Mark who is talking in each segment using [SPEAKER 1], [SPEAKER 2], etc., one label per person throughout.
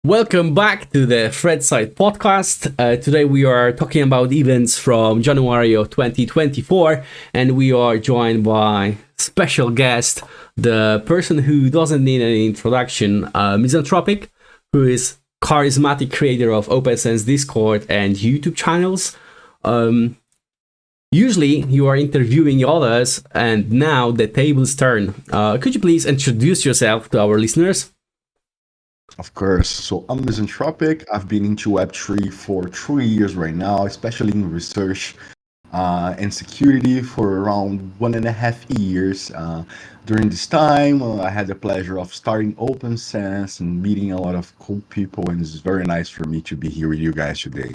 [SPEAKER 1] Welcome back to the Threatside podcast. Today we are talking about events from January of 2024, and we are joined by special guest, the person who doesn't need any introduction, mis4ntropic, who is charismatic creator of OpenSense Discord and YouTube channels. Usually you are interviewing others, and now the tables turn. Could you please introduce yourself to our listeners?
[SPEAKER 2] Of course. So I'm mis4ntropic. I've been into Web3 for 3 years right now, especially in research and security for around 1.5 years. During this time, I had the pleasure of starting OpenSense and meeting a lot of cool people, and it's very nice for me to be here with you guys today.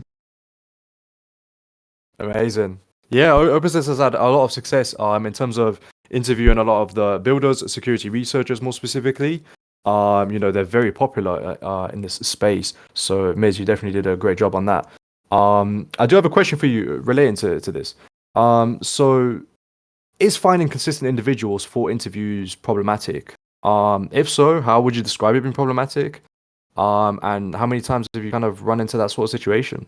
[SPEAKER 3] Amazing. Yeah, OpenSense has had a lot of success in terms of interviewing a lot of the builders, security researchers more specifically. They're very popular in this space. So, Miz, you definitely did a great job on that. I do have a question for you relating to this. So, is finding consistent individuals for interviews problematic? If so, how would you describe it being problematic? And how many times have you kind of run into that sort of situation?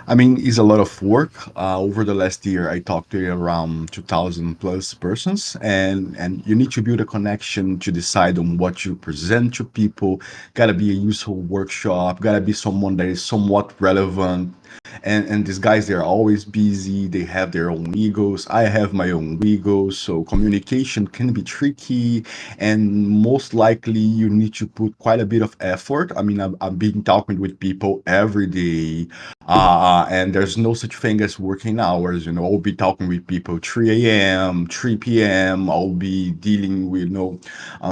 [SPEAKER 2] I mean, it's a lot of work. Over the last year, I talked to around 2,000 plus persons, and you need to build a connection to decide on what you present to people. Gotta be a useful workshop. Gotta be someone that is somewhat relevant. And these guys, they're always busy. They have their own egos. I have my own ego, so communication can be tricky, and most likely you need to put quite a bit of effort. I mean, I've been talking with people every day, and there's no such thing as working hours. I'll be talking with people 3 a.m., 3 p.m. I'll be dealing with,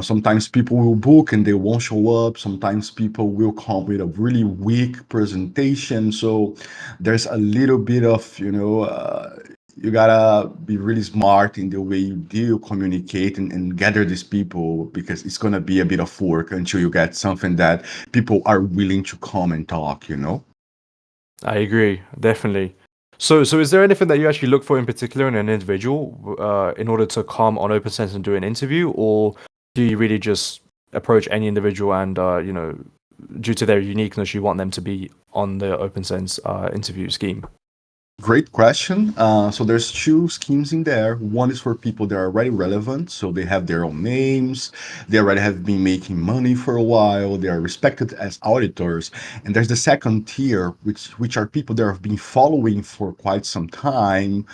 [SPEAKER 2] sometimes people will book and they won't show up. Sometimes people will come with a really weak presentation. So there's a little bit of, you gotta be really smart in the way you deal, communicate, and gather these people, because it's gonna be a bit of work until you get something that people are willing to come and talk.
[SPEAKER 3] I agree, definitely. So is there anything that you actually look for in particular in an individual in order to come on OpenSense and do an interview, or do you really just approach any individual and due to their uniqueness, you want them to be on the OpenSense interview scheme?
[SPEAKER 2] Great question. So there's two schemes in there. One is for people that are already relevant, so they have their own names, they already have been making money for a while, they are respected as auditors. And there's the second tier, which are people that have been following for quite some time,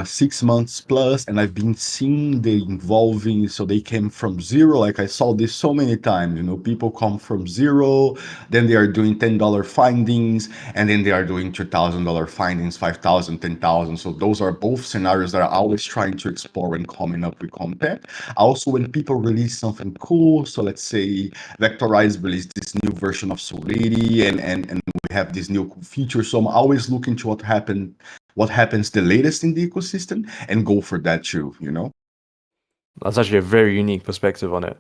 [SPEAKER 2] 6 months plus, and I've been seeing the involving. So they came from zero. Like I saw this so many times. People come from zero, then they are doing $10 findings, and then they are doing $2,000 findings, 5,000, 10,000. So those are both scenarios that are always trying to explore and coming up with content. Also, when people release something cool, so let's say Vectorize released this new version of Solidity, and we have this new cool feature. So I'm always looking to what happens the latest in the ecosystem, and go for that too.
[SPEAKER 3] That's actually a very unique perspective on it.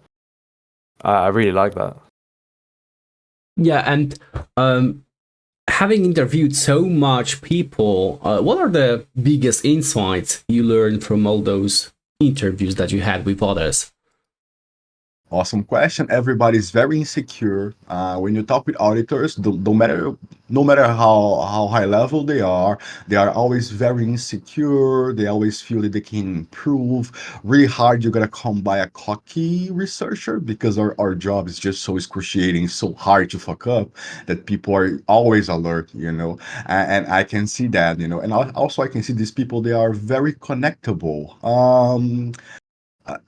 [SPEAKER 3] I really like that.
[SPEAKER 1] Yeah, and having interviewed so much people, what are the biggest insights you learned from all those interviews that you had with others?
[SPEAKER 2] Awesome question. Everybody's very insecure. When you talk with auditors, no matter how high level they are always very insecure. They always feel that they can improve. Really hard, you gotta come by a cocky researcher, because our job is just so excruciating, so hard to fuck up, that people are always alert. And I can see that. And also I can see these people, they are very connectable.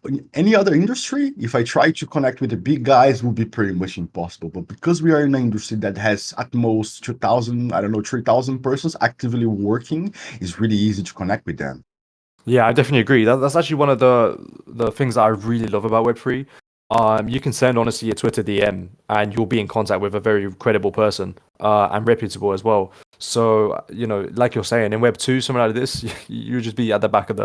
[SPEAKER 2] In any other industry, if I try to connect with the big guys, would be pretty much impossible. But because we are in an industry that has at most 2,000, I don't know, 3,000 persons actively working, it's really easy to connect with them.
[SPEAKER 3] Yeah, I definitely agree. That's actually one of the things that I really love about Web3. You can send honestly a Twitter DM and you'll be in contact with a very credible person and reputable as well. So, like you're saying, in Web2, something like this, you just be at the back of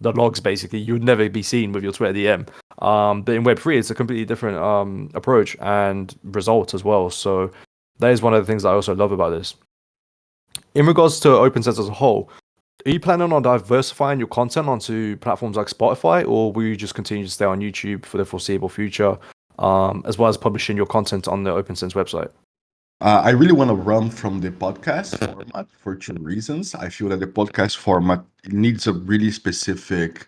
[SPEAKER 3] the logs, basically. You would never be seen with your Twitter DM. But in Web3, it's a completely different approach and result as well. So that is one of the things that I also love about this. In regards to OpenSense as a whole, are you planning on diversifying your content onto platforms like Spotify, or will you just continue to stay on YouTube for the foreseeable future? as well as publishing your content on the OpenSense website?
[SPEAKER 2] I really want to run from the podcast format for two reasons. I feel that the podcast format needs a really specific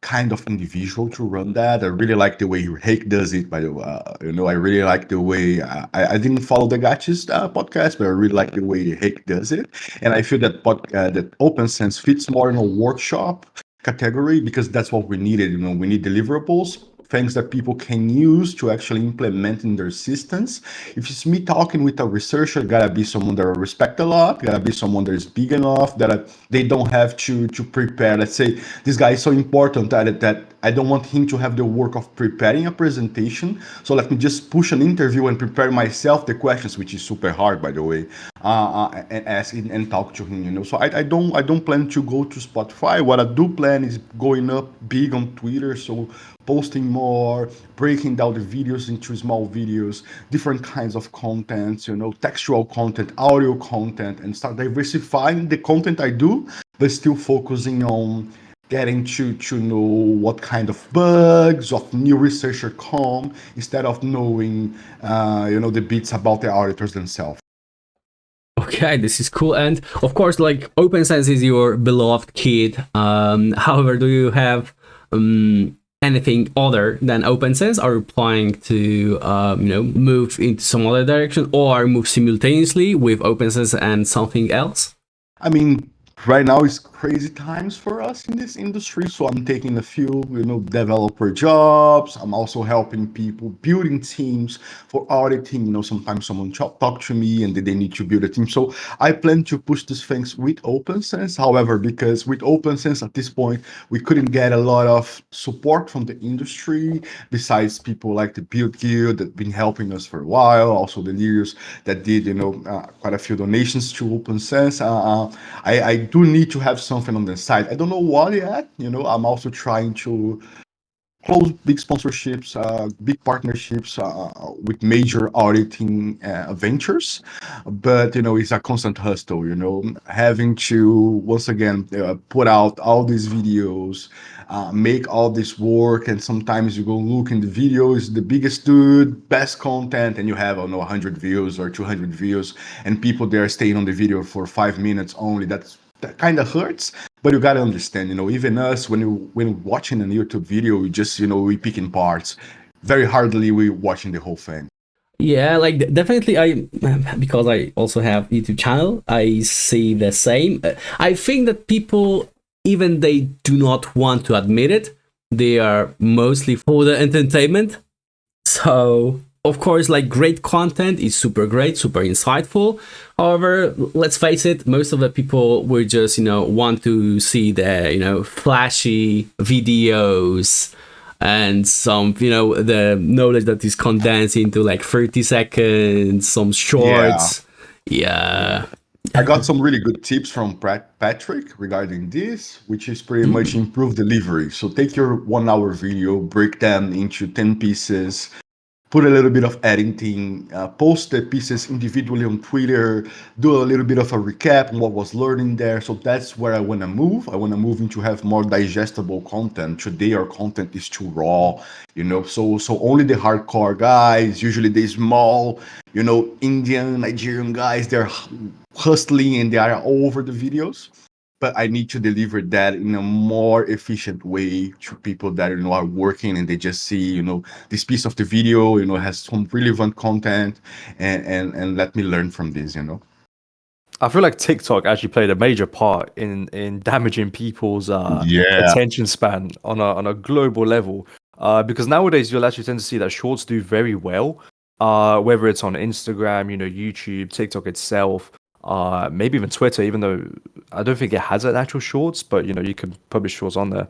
[SPEAKER 2] kind of individual to run that. I really like the way Hake does it. By the way, I really like the way I didn't follow the Gotch's podcast, but I really like the way Hake does it. And I feel that that OpenSense fits more in a workshop category because that's what we needed. We need deliverables, things that people can use to actually implement in their systems. If it's me talking with a researcher, gotta be someone that I respect a lot, gotta be someone that is big enough that they don't have to prepare. Let's say this guy is so important that I don't want him to have the work of preparing a presentation. So let me just push an interview and prepare myself the questions, which is super hard, by the way, and ask and talk to him. So I don't plan to go to Spotify. What I do plan is going up big on Twitter. So posting more, breaking down the videos into small videos, different kinds of content, textual content, audio content, and start diversifying the content I do, but still focusing on getting to know what kind of bugs of new researcher come instead of knowing, the bits about the auditors themselves.
[SPEAKER 1] Okay, this is cool. And of course, like OpenSense is your beloved kid. However, do you have anything other than OpenSense? Are you planning to move into some other direction or move simultaneously with OpenSense and something else?
[SPEAKER 2] I mean, right now it's crazy times for us in this industry, so I'm taking a few developer jobs. I'm also helping people building teams for auditing. Sometimes someone talk to me and they need to build a team, so I plan to push these things with OpenSense. However, because with OpenSense at this point we couldn't get a lot of support from the industry, besides people like the Build Guild that been helping us for a while, also deliriusz that did quite a few donations to OpenSense. I do need to have something on the side. I don't know what yet. I'm also trying to close big sponsorships, big partnerships with major auditing ventures. But it's a constant hustle. Having to once again put out all these videos, make all this work, and sometimes you go look in the videos, the biggest dude, best content, and you have 100 views or 200 views, and people there staying on the video for 5 minutes only. That kind of hurts, but you gotta understand, even us, when watching a YouTube video, we just, we pick in parts. Very hardly we watching the whole thing.
[SPEAKER 1] Yeah, like definitely because I also have YouTube channel, I see the same. I think that people, even they do not want to admit it, they are mostly for the entertainment. So of course, like great content is super great, super insightful. However, let's face it, most of the people will just, want to see the, flashy videos and some, the knowledge that is condensed into like 30 seconds, some shorts. Yeah.
[SPEAKER 2] I got some really good tips from Patrick regarding this, which is pretty much improve delivery. So take your 1 hour video, break them into 10 pieces, put a little bit of editing, post the pieces individually on Twitter, do a little bit of a recap on what was learning there. So that's where I want to move. I want to move into have more digestible content. Today our content is too raw, so only the hardcore guys, usually the small, Indian, Nigerian guys, they're hustling and they are all over the videos. But I need to deliver that in a more efficient way to people that are working and they just see this piece of the video has some relevant content and let me learn from this.
[SPEAKER 3] I feel like TikTok actually played a major part in damaging people's attention span on a global level. Because nowadays you'll actually tend to see that shorts do very well, whether it's on Instagram, YouTube, TikTok itself. Maybe even Twitter, even though I don't think it has an actual shorts, but you can publish shorts on there.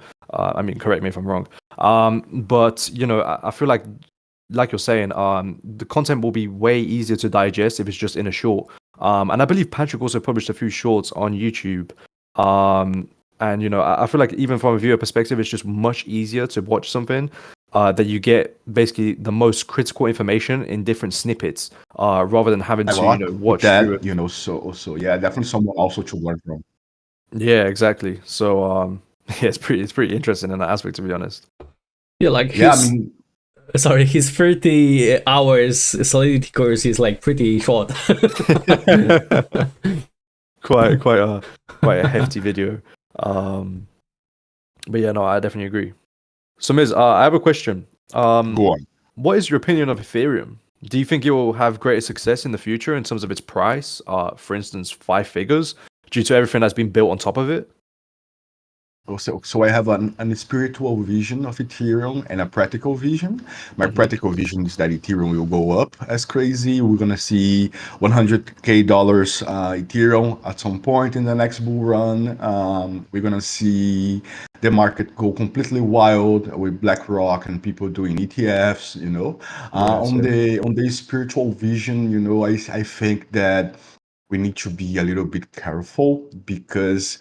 [SPEAKER 3] Correct me if I'm wrong. But I feel like you're saying, the content will be way easier to digest if it's just in a short. And I believe Patrick also published a few shorts on YouTube. And I feel like even from a viewer perspective, it's just much easier to watch something. That you get basically the most critical information in different snippets, rather than having to
[SPEAKER 2] watch that. So yeah, definitely someone also to learn from.
[SPEAKER 3] Yeah, exactly. So yeah, it's pretty interesting in that aspect, to be honest.
[SPEAKER 1] Yeah, like Sorry, his 30 hours Solidity course is like pretty short.
[SPEAKER 3] Quite a hefty video. But yeah, no, I definitely agree. So Miz, I have a question.
[SPEAKER 2] Go on.
[SPEAKER 3] What is your opinion of Ethereum? Do you think it will have greater success in the future in terms of its price? For instance, 5 figures, due to everything that's been built on top of it?
[SPEAKER 2] So I have an spiritual vision of Ethereum and a practical vision. My
[SPEAKER 3] Mhm.
[SPEAKER 2] practical vision is that Ethereum will go up as crazy. We're gonna see $100K Ethereum at some point in the next bull run. We're gonna see the market go completely wild with BlackRock and people doing ETFs.
[SPEAKER 3] Yes,
[SPEAKER 2] On
[SPEAKER 3] yes.
[SPEAKER 2] the spiritual vision, I think that we need to be a little bit careful because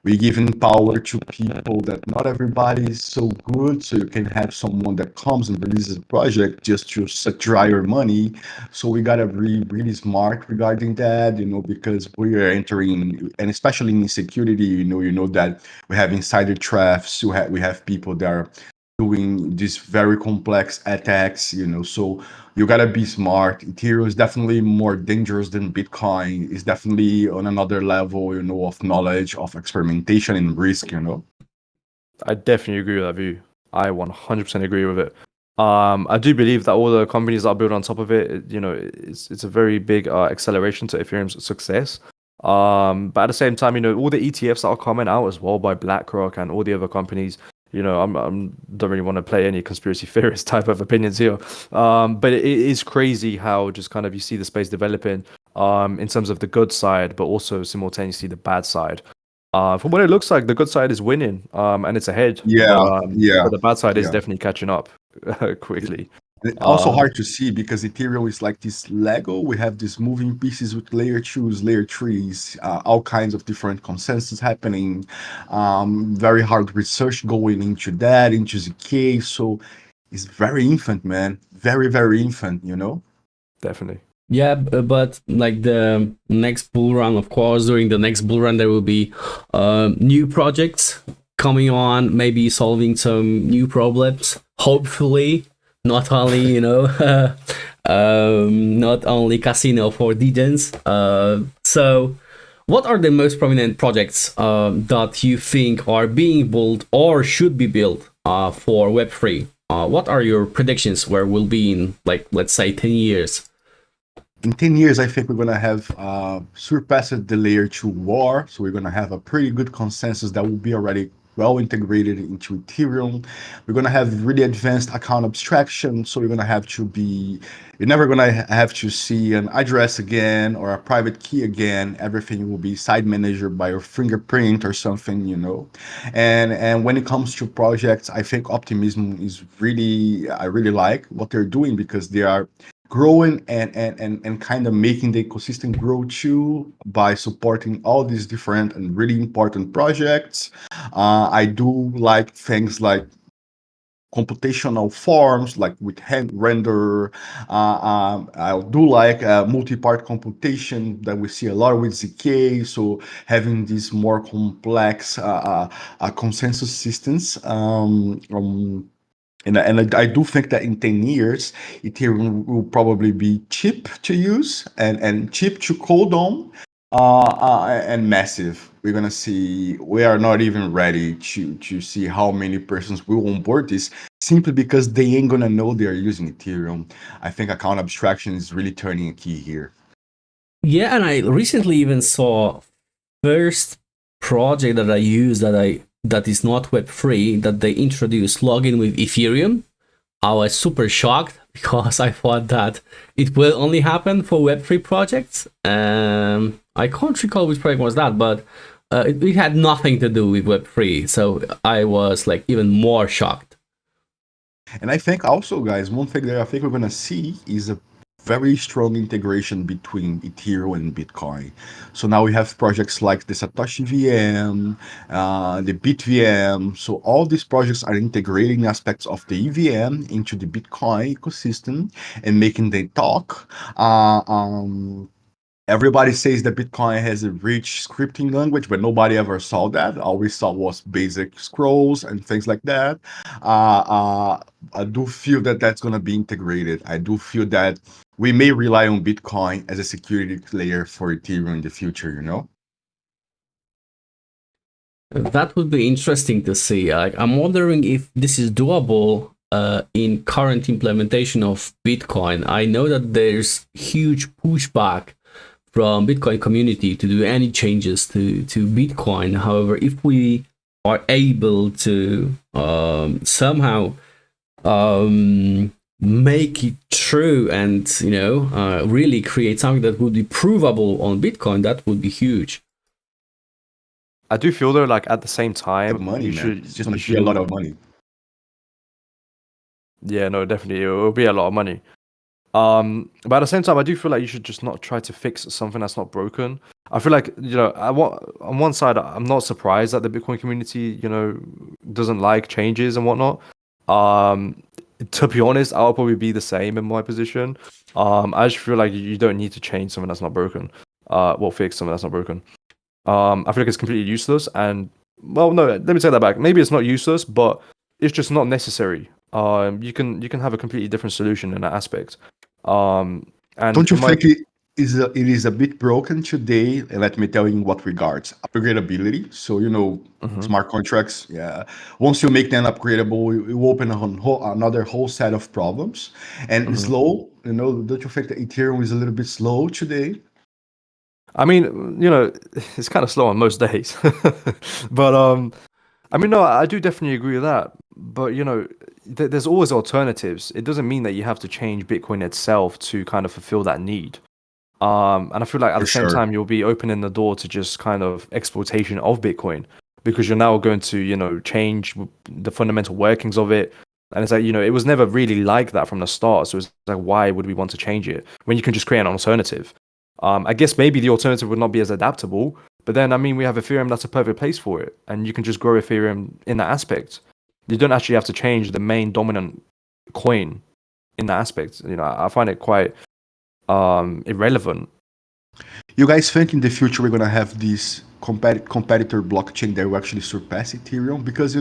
[SPEAKER 2] we're giving power to people that not everybody is so good. So you can have someone that comes and releases a project just to dry your money. So we gotta be really smart regarding that, because we are entering, and especially in security, that we have insider drafts. We have people that are doing these very complex attacks. So you gotta be smart. Ethereum is definitely more dangerous than Bitcoin. It's definitely on another level, of knowledge, of experimentation and risk.
[SPEAKER 3] I definitely agree with that view. I 100% agree with it. I do believe that all the companies that are built on top of it, it's a very big acceleration to Ethereum's success. But at the same time, all the ETFs that are coming out as well by BlackRock and all the other companies, I'm don't really want to play any conspiracy theorist type of opinions here. But it is crazy how just kind of you see the space developing, in terms of the good side, but also simultaneously the bad side. From what it looks like, the good side is winning, and it's ahead,
[SPEAKER 2] Yeah, yeah,
[SPEAKER 3] but the bad side is
[SPEAKER 2] yeah.
[SPEAKER 3] definitely catching up quickly.
[SPEAKER 2] And it's also
[SPEAKER 3] Um,
[SPEAKER 2] hard to see because Ethereum is like this Lego. We have these moving pieces with layer twos, layer threes, all kinds of different consensus happening. Very hard research going into that, into zk. So it's very infant, man. Very, very infant.
[SPEAKER 3] Definitely.
[SPEAKER 1] Yeah, but like the next bull run, of course, during the next bull run, there will be new projects coming on, maybe solving some new problems. Hopefully, not only not only casino for degens. So, what are the most prominent projects that you think are being built or should be built for Web3? What are your predictions where we'll be in, like, let's say, 10 years?
[SPEAKER 2] In 10 years, I think we're going to have surpassed the layer 2 war. So we're going to have a pretty good consensus that will be already well integrated into Ethereum. We're going to have really advanced account abstraction. So you're never going to have to see an address again or a private key again. Everything will be side managed by your fingerprint or something. And when it comes to projects, I think optimism is I really like what they're doing because they are growing and kind of making the ecosystem grow too by supporting all these different and really important projects. I do like things like computational forms like with hand render. I do like multi-part computation that we see a lot with zk, so having these more complex consensus systems. And I do think that in 10 years, Ethereum will probably be cheap to use and cheap to code on, and massive. We're gonna see. We are not even ready to see how many persons will onboard this simply because they ain't gonna know they are using Ethereum. I think account abstraction is really turning a key here.
[SPEAKER 1] Yeah, and I recently even saw first project that I use that is not Web3 that they introduced login with Ethereum. I was super shocked because I thought that it will only happen for Web3 projects. I can't recall which project was that, but it had nothing to do with Web3. So I was like even more shocked.
[SPEAKER 2] And I think also, guys, one thing that I think we're gonna see is a very strong integration between Ethereum and Bitcoin. So now we have projects like the Satoshi VM, the BitVM. So all these projects are integrating aspects of the EVM into the Bitcoin ecosystem and making them talk. Everybody says that Bitcoin has a rich scripting language, but nobody ever saw that. All we saw was basic scrolls and things like that. I do feel that that's going to be integrated. I do feel that we may rely on Bitcoin as a security layer for Ethereum in the future, you know?
[SPEAKER 1] That would be interesting to see. I'm wondering if this is doable in current implementation of Bitcoin. I know that there's huge pushback from Bitcoin community to do any changes to Bitcoin. However, if we are able to somehow make it true and really create something that would be provable on Bitcoin, that would be huge.
[SPEAKER 3] I do feel though, like at the same time,
[SPEAKER 2] Money,
[SPEAKER 3] you
[SPEAKER 2] man.
[SPEAKER 3] should.
[SPEAKER 2] It's just going to be a lot of money.
[SPEAKER 3] Yeah, no, definitely, it will be a lot of money. But at the same time, I do feel like you should just not try to fix something that's not broken. I feel like, on one side, I'm not surprised that the Bitcoin community, doesn't like changes and whatnot. To be honest, I'll probably be the same in my position. I just feel like you don't need to change something that's not broken. Fix something that's not broken. I feel like it's completely useless. And well, no, let me take that back. Maybe it's not useless, but it's just not necessary. You can have a completely different solution in that aspect. And
[SPEAKER 2] don't you think it is a bit broken today? And let me tell you in what regards. Upgradability. So, smart contracts, yeah. Once you make them upgradable, you open another whole set of problems. And slow, don't you think that Ethereum is a little bit slow today?
[SPEAKER 3] I mean, it's kind of slow on most days. But I mean, no, I do definitely agree with that. But there's always alternatives. It doesn't mean that you have to change Bitcoin itself to kind of fulfill that need. And I feel like at the same time, you'll be opening the door to just kind of exploitation of Bitcoin, because you're now going to, change the fundamental workings of it. And it's like, it was never really like that from the start. So it's like, why would we want to change it when you can just create an alternative? I guess maybe the alternative would not be as adaptable, but then, I mean, we have Ethereum that's a perfect place for it, and you can just grow Ethereum in that aspect. You don't actually have to change the main dominant coin in that aspect. I find it quite irrelevant.
[SPEAKER 2] You guys think in the future we're going to have this competitor blockchain that will actually surpass Ethereum? Because,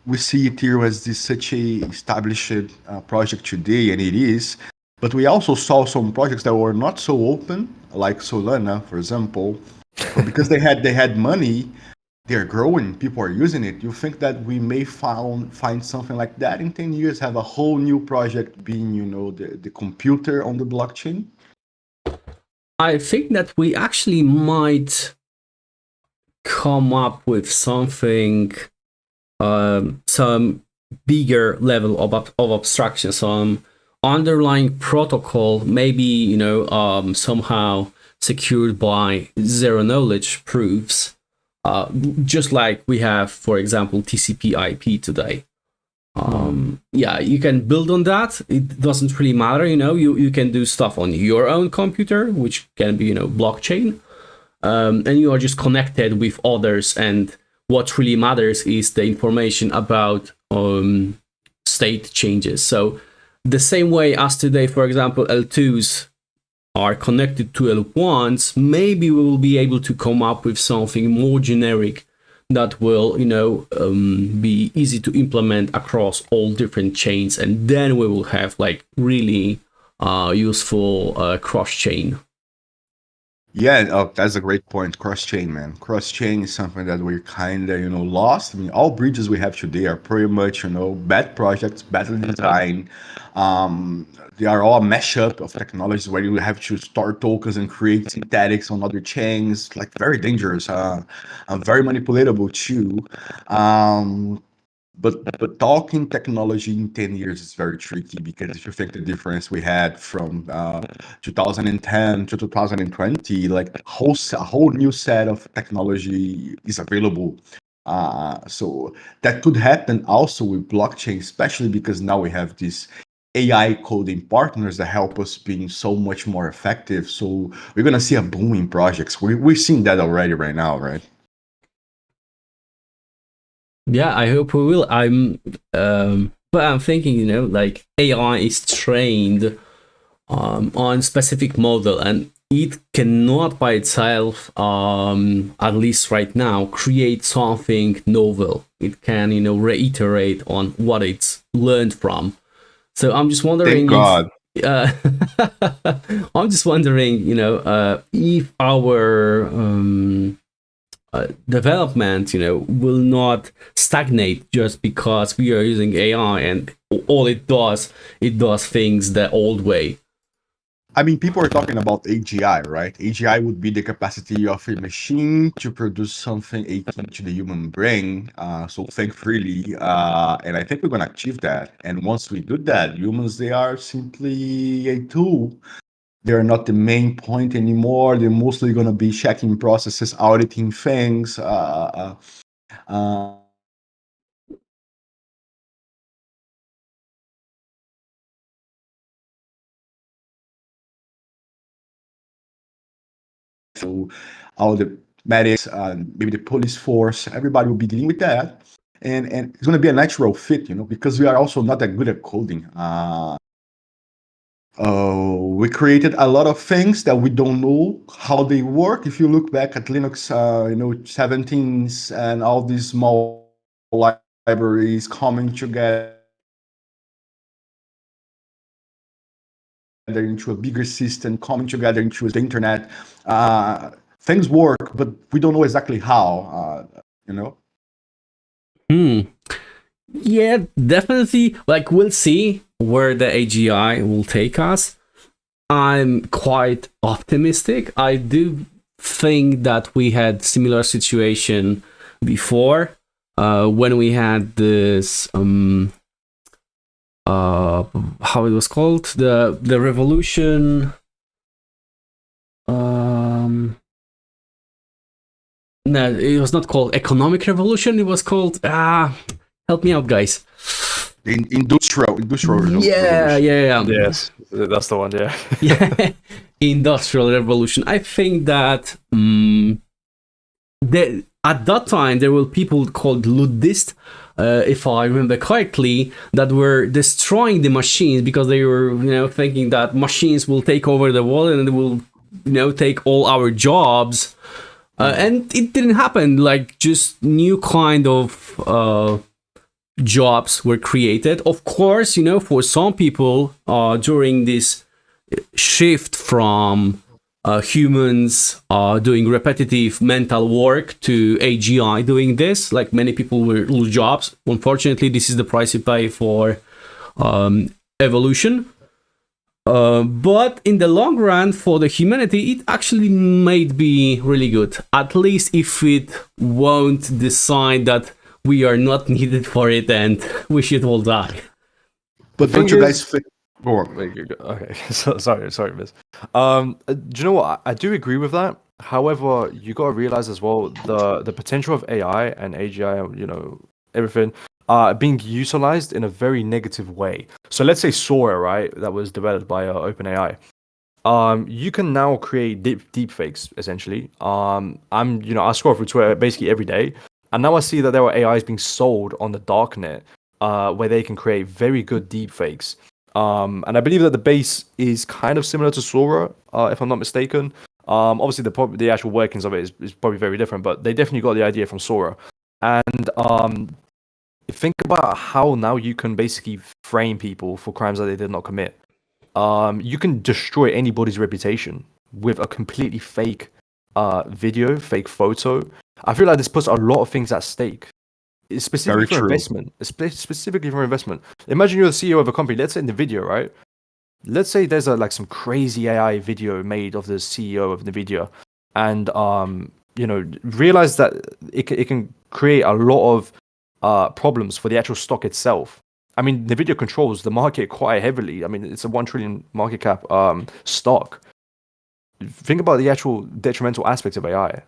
[SPEAKER 2] we see Ethereum as such a established project today, and it is. But we also saw some projects that were not so open, like Solana, for example. But because they had money, they're growing, people are using it. You think that we may find something like that in 10 years, have a whole new project being, the computer on the blockchain?
[SPEAKER 1] I think that we actually might come up with something, some bigger level of abstraction, some underlying protocol, maybe somehow secured by zero knowledge proofs, just like we have, for example, TCP/IP today. You can build on that. It doesn't really matter, you can do stuff on your own computer, which can be blockchain, and you are just connected with others, and what really matters is the information about state changes. So the same way as today, for example, L2s are connected to L1s, maybe we will be able to come up with something more generic that will, be easy to implement across all different chains, and then we will have like really useful cross-chain.
[SPEAKER 2] Yeah, that's a great point. Cross-chain, man. Cross-chain is something that we're kind of, lost. I mean, all bridges we have today are pretty much, bad projects, badly designed. They are all a mashup of technologies where you have to store tokens and create synthetics on other chains, like very dangerous, and very manipulatable too. But talking technology in 10 years is very tricky, because if you think the difference we had from 2010 to 2020, like a whole new set of technology is available. So that could happen also with blockchain, especially because now we have these AI coding partners that help us being so much more effective. So we're gonna see a boom in projects. We're seeing that already right now, right?
[SPEAKER 1] Yeah, I hope we will. But I'm thinking, like AI is trained on specific model, and it cannot by itself, at least right now, create something novel. It can, reiterate on what it's learned from. So I'm just wondering
[SPEAKER 2] Thank God.
[SPEAKER 1] I'm just wondering, if our development, will not stagnate just because we are using AI and all it does things the old way.
[SPEAKER 2] I mean, people are talking about AGI, right? AGI would be the capacity of a machine to produce something akin to the human brain. So think freely, and I think we're gonna achieve that. And once we do that, humans, they are simply a tool. They're not the main point anymore. They're mostly gonna be checking processes, auditing things. So all the medics, maybe the police force, everybody will be dealing with that. And it's going to be a natural fit, because we are also not that good at coding. We created a lot of things that we don't know how they work. If you look back at Linux, 17s and all these small libraries coming together into a bigger system, coming together into the internet, things work, but we don't know exactly how,
[SPEAKER 1] Yeah, definitely. Like, we'll see where the AGI will take us. I'm quite optimistic. I do think that we had similar situation before, when we had this how it was called, the revolution. No, it was not called economic revolution. It was called help me out, guys.
[SPEAKER 2] The industrial
[SPEAKER 1] Yeah.
[SPEAKER 3] Yes, that's the one. Yeah.
[SPEAKER 1] Yeah, industrial revolution. I think that at that time there were people called luddists, if I remember correctly, that were destroying the machines because they were, thinking that machines will take over the world and they will, take all our jobs. And it didn't happen. Like, just new kind of jobs were created. Of course, for some people, during this shift from humans doing repetitive mental work to AGI doing this, like, many people will lose jobs. Unfortunately, this is the price you pay for evolution. But in the long run, for the humanity, it actually might be really good. At least if it won't decide that we are not needed for it and we should all die.
[SPEAKER 2] But don't you guys think? Go on.
[SPEAKER 3] Okay, sorry, Miss. Do you know what? I do agree with that. However, you got to realize as well the potential of AI and AGI, everything, being utilized in a very negative way. So let's say Sora, right, that was developed by OpenAI. You can now create deep fakes essentially. I scroll through Twitter basically every day, and now I see that there are AIs being sold on the darknet, where they can create very good deep fakes. And I believe that the base is kind of similar to Sora, if I'm not mistaken. Obviously, the actual workings of it is probably very different, but they definitely got the idea from Sora. And think about how now you can basically frame people for crimes that they did not commit. You can destroy anybody's reputation with a completely fake video, fake photo. I feel like this puts a lot of things at stake. Specifically for investment. Specifically for investment. Imagine you're the CEO of a company. Let's say in the video, right? Let's say there's some crazy AI video made of the CEO of NVIDIA, and realize that it can create a lot of problems for the actual stock itself. I mean, NVIDIA controls the market quite heavily. I mean, it's a 1 trillion market cap stock. Think about the actual detrimental aspects of AI.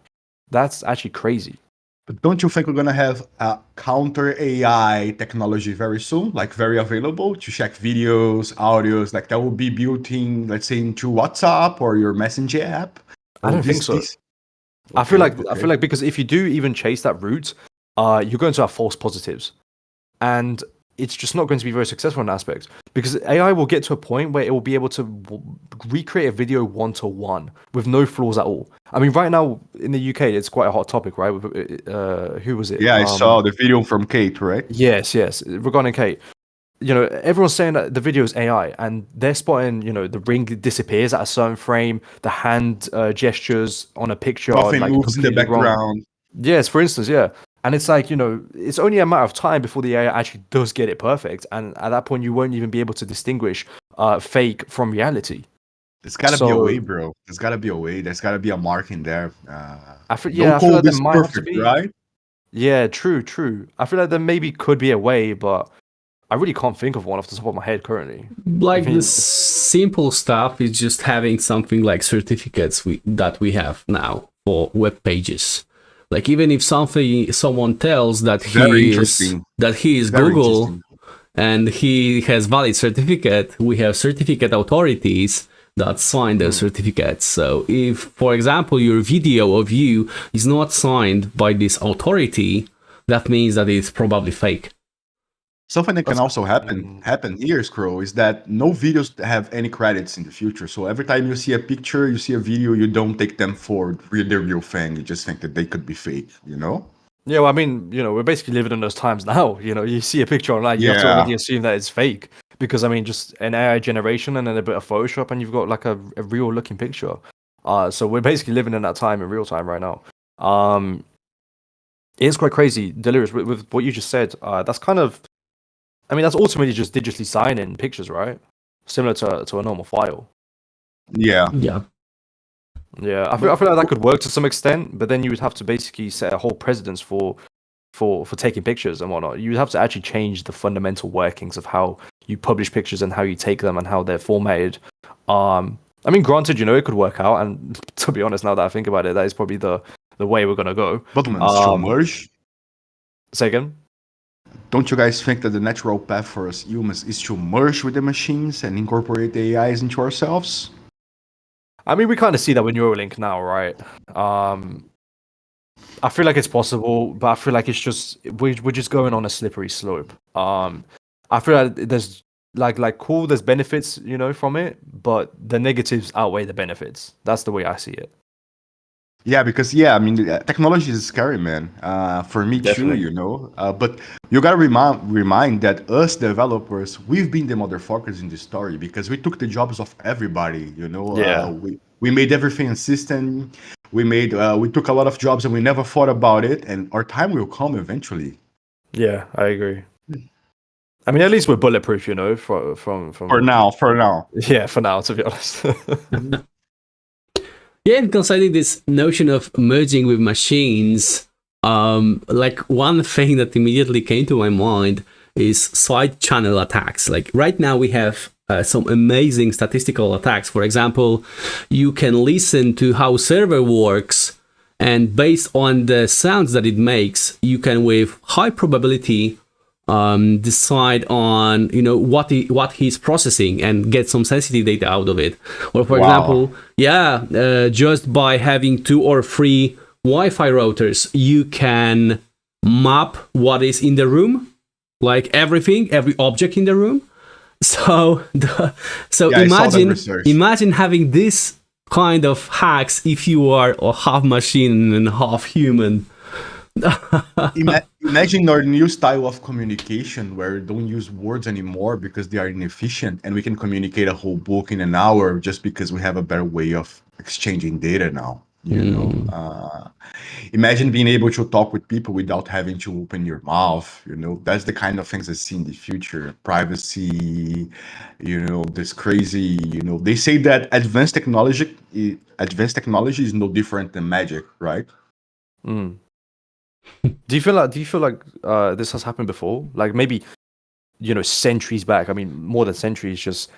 [SPEAKER 3] That's actually crazy.
[SPEAKER 2] But don't you think we're going to have a counter AI technology very soon, like very available to check videos, audios, like that will be built in, let's say, into WhatsApp or your Messenger app?
[SPEAKER 3] I don't think so. I feel like because if you do even chase that route, you're going to have false positives. And it's just not going to be very successful in aspects because AI will get to a point where it will be able to recreate a video 1-to-1 with no flaws at all. I mean, right now in the UK, it's quite a hot topic, right? With, who was it?
[SPEAKER 2] Yeah, I saw the video from Kate, right?
[SPEAKER 3] Yes, regarding Kate. You know, everyone's saying that the video is AI, and they're spotting, you know, the ring disappears at a certain frame, the hand gestures on a picture
[SPEAKER 2] Nothing
[SPEAKER 3] like
[SPEAKER 2] moves in the
[SPEAKER 3] completely wrong.
[SPEAKER 2] background.
[SPEAKER 3] Yes, for instance, yeah. And it's like, you know, it's only a matter of time before the AI actually does get it perfect. And at that point, you won't even be able to distinguish fake from reality.
[SPEAKER 2] There's gotta be a way, bro. There's gotta be a way. There's gotta be a mark in there.
[SPEAKER 3] I feel
[SPEAKER 2] No
[SPEAKER 3] like
[SPEAKER 2] code
[SPEAKER 3] there
[SPEAKER 2] is
[SPEAKER 3] might have to
[SPEAKER 2] perfect,
[SPEAKER 3] be.
[SPEAKER 2] right?
[SPEAKER 3] Yeah, true. I feel like there maybe could be a way, but I really can't think of one off the top of my head currently.
[SPEAKER 1] Like the simple stuff is just having something like certificates that we have now for web pages. Like even if someone tells that he is Google and he has valid certificate, we have certificate authorities that sign those certificates. So if, for example, your video of you is not signed by this authority, that means that it's probably fake.
[SPEAKER 2] Something that can also happen here, Scroll, is that no videos have any credits in the future. So every time you see a picture, you see a video, you don't take them for the real thing. You just think that they could be fake, you know?
[SPEAKER 3] Yeah, well, I mean, you know, we're basically living in those times now. You know, you see a picture online, you have to already assume that it's fake. Because, I mean, just an AI generation and then a bit of Photoshop and you've got like a real looking picture. So we're basically living in that time in real time right now. It's quite crazy, Deliriusz, with what you just said. That's kind of, I mean, that's ultimately just digitally signing pictures, right? Similar to a normal file.
[SPEAKER 2] Yeah.
[SPEAKER 3] I feel like that could work to some extent, but then you would have to basically set a whole precedence for taking pictures and whatnot. You would have to actually change the fundamental workings of how you publish pictures and how you take them and how they're formatted. I mean, granted, you know, it could work out, and to be honest, now that I think about it, that is probably the way we're gonna go.
[SPEAKER 2] But to merge.
[SPEAKER 3] Say again?
[SPEAKER 2] Don't you guys think that the natural path for us humans is to merge with the machines and incorporate the AIs into ourselves?
[SPEAKER 3] I mean, we kind of see that with Neuralink now, right? I feel like it's possible, but I feel like it's just we're just going on a slippery slope. I feel like there's there's benefits, you know, from it, but the negatives outweigh the benefits. That's the way I see it.
[SPEAKER 2] Yeah, because I mean, technology is scary, man. For me
[SPEAKER 3] Definitely.
[SPEAKER 2] too, you know. But you gotta remind that us developers, we've been the motherfuckers in this story because we took the jobs of everybody. You know,
[SPEAKER 3] Yeah.
[SPEAKER 2] We made everything a system. We took a lot of jobs and we never thought about it. And our time will come eventually.
[SPEAKER 3] Yeah, I agree. I mean, at least we're bulletproof, you know. From
[SPEAKER 2] For now.
[SPEAKER 3] Yeah, for now, to be honest.
[SPEAKER 1] Yeah, and concerning this notion of merging with machines, like one thing that immediately came to my mind is side channel attacks. Like right now we have some amazing statistical attacks. For example, you can listen to how server works, and based on the sounds that it makes, you can with high probability decide on, you know, what he's processing and get some sensitive data out of it. Or for example, just by having 2 or 3 Wi-Fi routers, you can map what is in the room, like everything, every object in the room. So imagine having this kind of hacks if you are half machine and half human.
[SPEAKER 2] Imagine our new style of communication where we don't use words anymore because they are inefficient, and we can communicate a whole book in an hour just because we have a better way of exchanging data now. You know, imagine being able to talk with people without having to open your mouth. You know, that's the kind of things I see in the future. Privacy, you know, this crazy. You know, they say that advanced technology is no different than magic, right?
[SPEAKER 3] Do you feel like this has happened before? Like maybe, you know, centuries back. I mean, more than centuries, just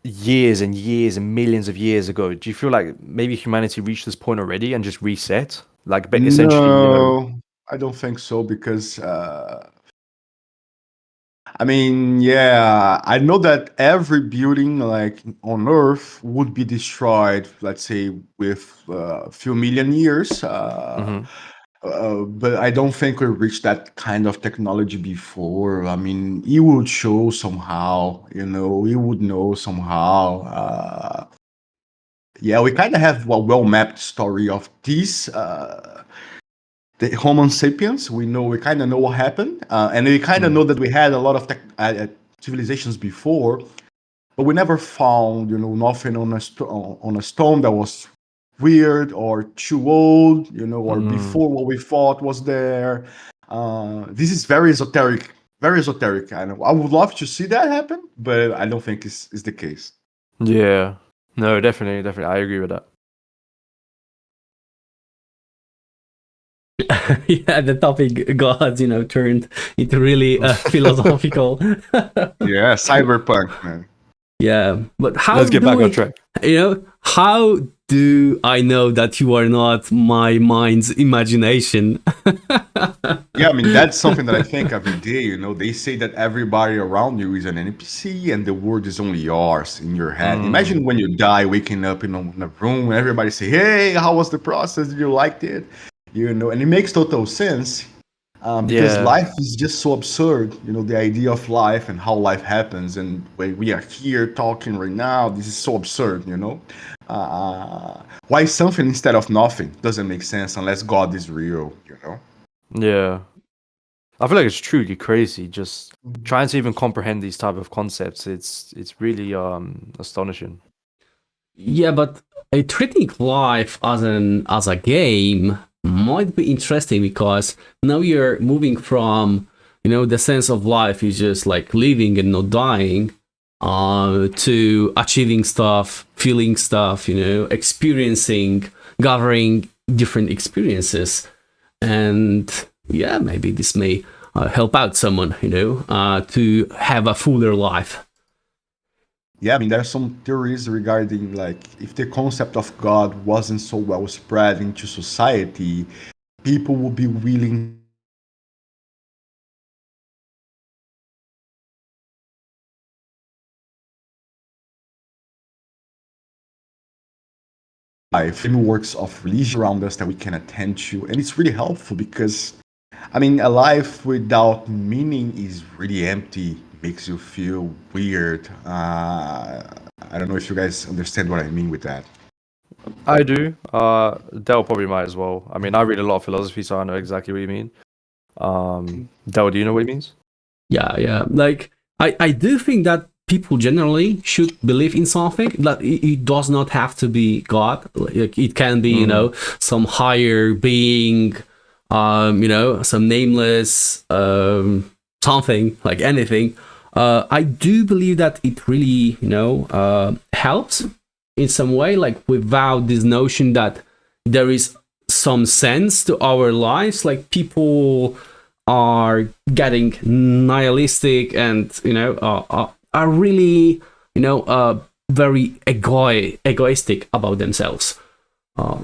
[SPEAKER 3] years and years and millions of years ago. Do you feel like maybe humanity reached this point already and just reset? Like essentially, you know.
[SPEAKER 2] I don't think so because I mean, yeah, I know that every building like on Earth would be destroyed, let's say, with a few million years. But I don't think we reached that kind of technology before. I mean, it would show somehow, we would know somehow. Yeah, we kind of have a well-mapped story of this. The Homo sapiens, we kind of know what happened, and we kind of know that we had a lot of civilizations before, but we never found, nothing on a stone that was weird or too old, or before what we thought was there. This is very esoteric, and I would love to see that happen, but I don't think it's the case.
[SPEAKER 3] Yeah, no, definitely, I agree with that.
[SPEAKER 1] Yeah, the topic got turned into really philosophical.
[SPEAKER 2] Yeah, cyberpunk, man.
[SPEAKER 1] Yeah, but how
[SPEAKER 3] Let's get back on track.
[SPEAKER 1] How do I know that you are not my mind's imagination?
[SPEAKER 2] Yeah, I mean, that's something that I think every day. They say that everybody around you is an NPC and the world is only yours in your head. Imagine when you die, waking up in a room and everybody say, hey, how was the process? Did you like it? And it makes total sense. Because life is just so absurd, the idea of life and how life happens. And when we are here talking right now, this is so absurd, Why something instead of nothing doesn't make sense unless God is real,
[SPEAKER 3] Yeah. I feel like it's truly crazy just trying to even comprehend these type of concepts. It's really astonishing.
[SPEAKER 1] Yeah, but treating life as a game might be interesting, because now you're moving from the sense of life is just like living and not dying, to achieving stuff, feeling stuff, experiencing, gathering different experiences. And yeah, maybe this may help out someone to have a fuller life.
[SPEAKER 2] Yeah, I mean, there are some theories regarding, like, if the concept of God wasn't so well spread into society, people would be willing frameworks of religion around us that we can attend to. And it's really helpful because, I mean, a life without meaning is really empty, makes you feel weird. I don't know if you guys understand what I mean with that.
[SPEAKER 3] I do. Del probably might as well. I mean, I read a lot of philosophy, so I know exactly what you mean. Del, do you know what he means?
[SPEAKER 1] Yeah. Like, I do think that people generally should believe in something. That it does not have to be God. Like, it can be, some higher being, some nameless, something, like anything. I do believe that it really, helps in some way, like, without this notion that there is some sense to our lives. Like, people are getting nihilistic and are really very egoistic about themselves.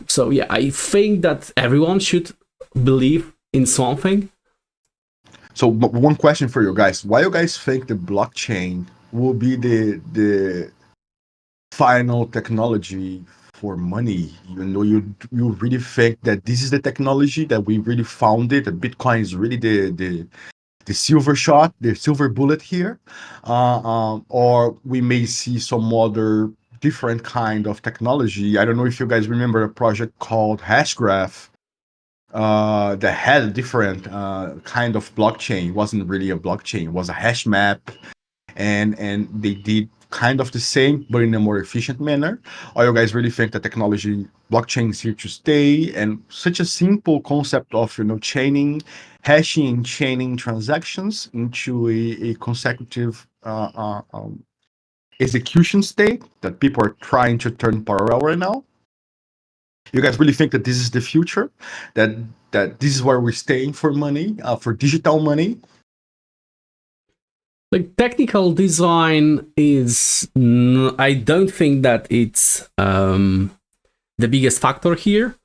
[SPEAKER 1] So yeah, I think that everyone should believe in something.
[SPEAKER 2] So one question for you guys: why you guys think the blockchain will be the final technology for money? You really think that this is the technology that we really found it? That Bitcoin is really the silver shot, the silver bullet here, or we may see some other different kind of technology. I don't know if you guys remember a project called Hashgraph that had a different kind of blockchain. It wasn't really a blockchain; it was a hash map, and they did kind of the same, but in a more efficient manner. Or you guys really think that technology, blockchain is here to stay, and such a simple concept of hashing and chaining transactions into a consecutive execution state that people are trying to turn parallel right now? You guys really think that this is the future? That this is where we're staying for money, for digital money?
[SPEAKER 1] Like, technical design is, I don't think that it's the biggest factor here.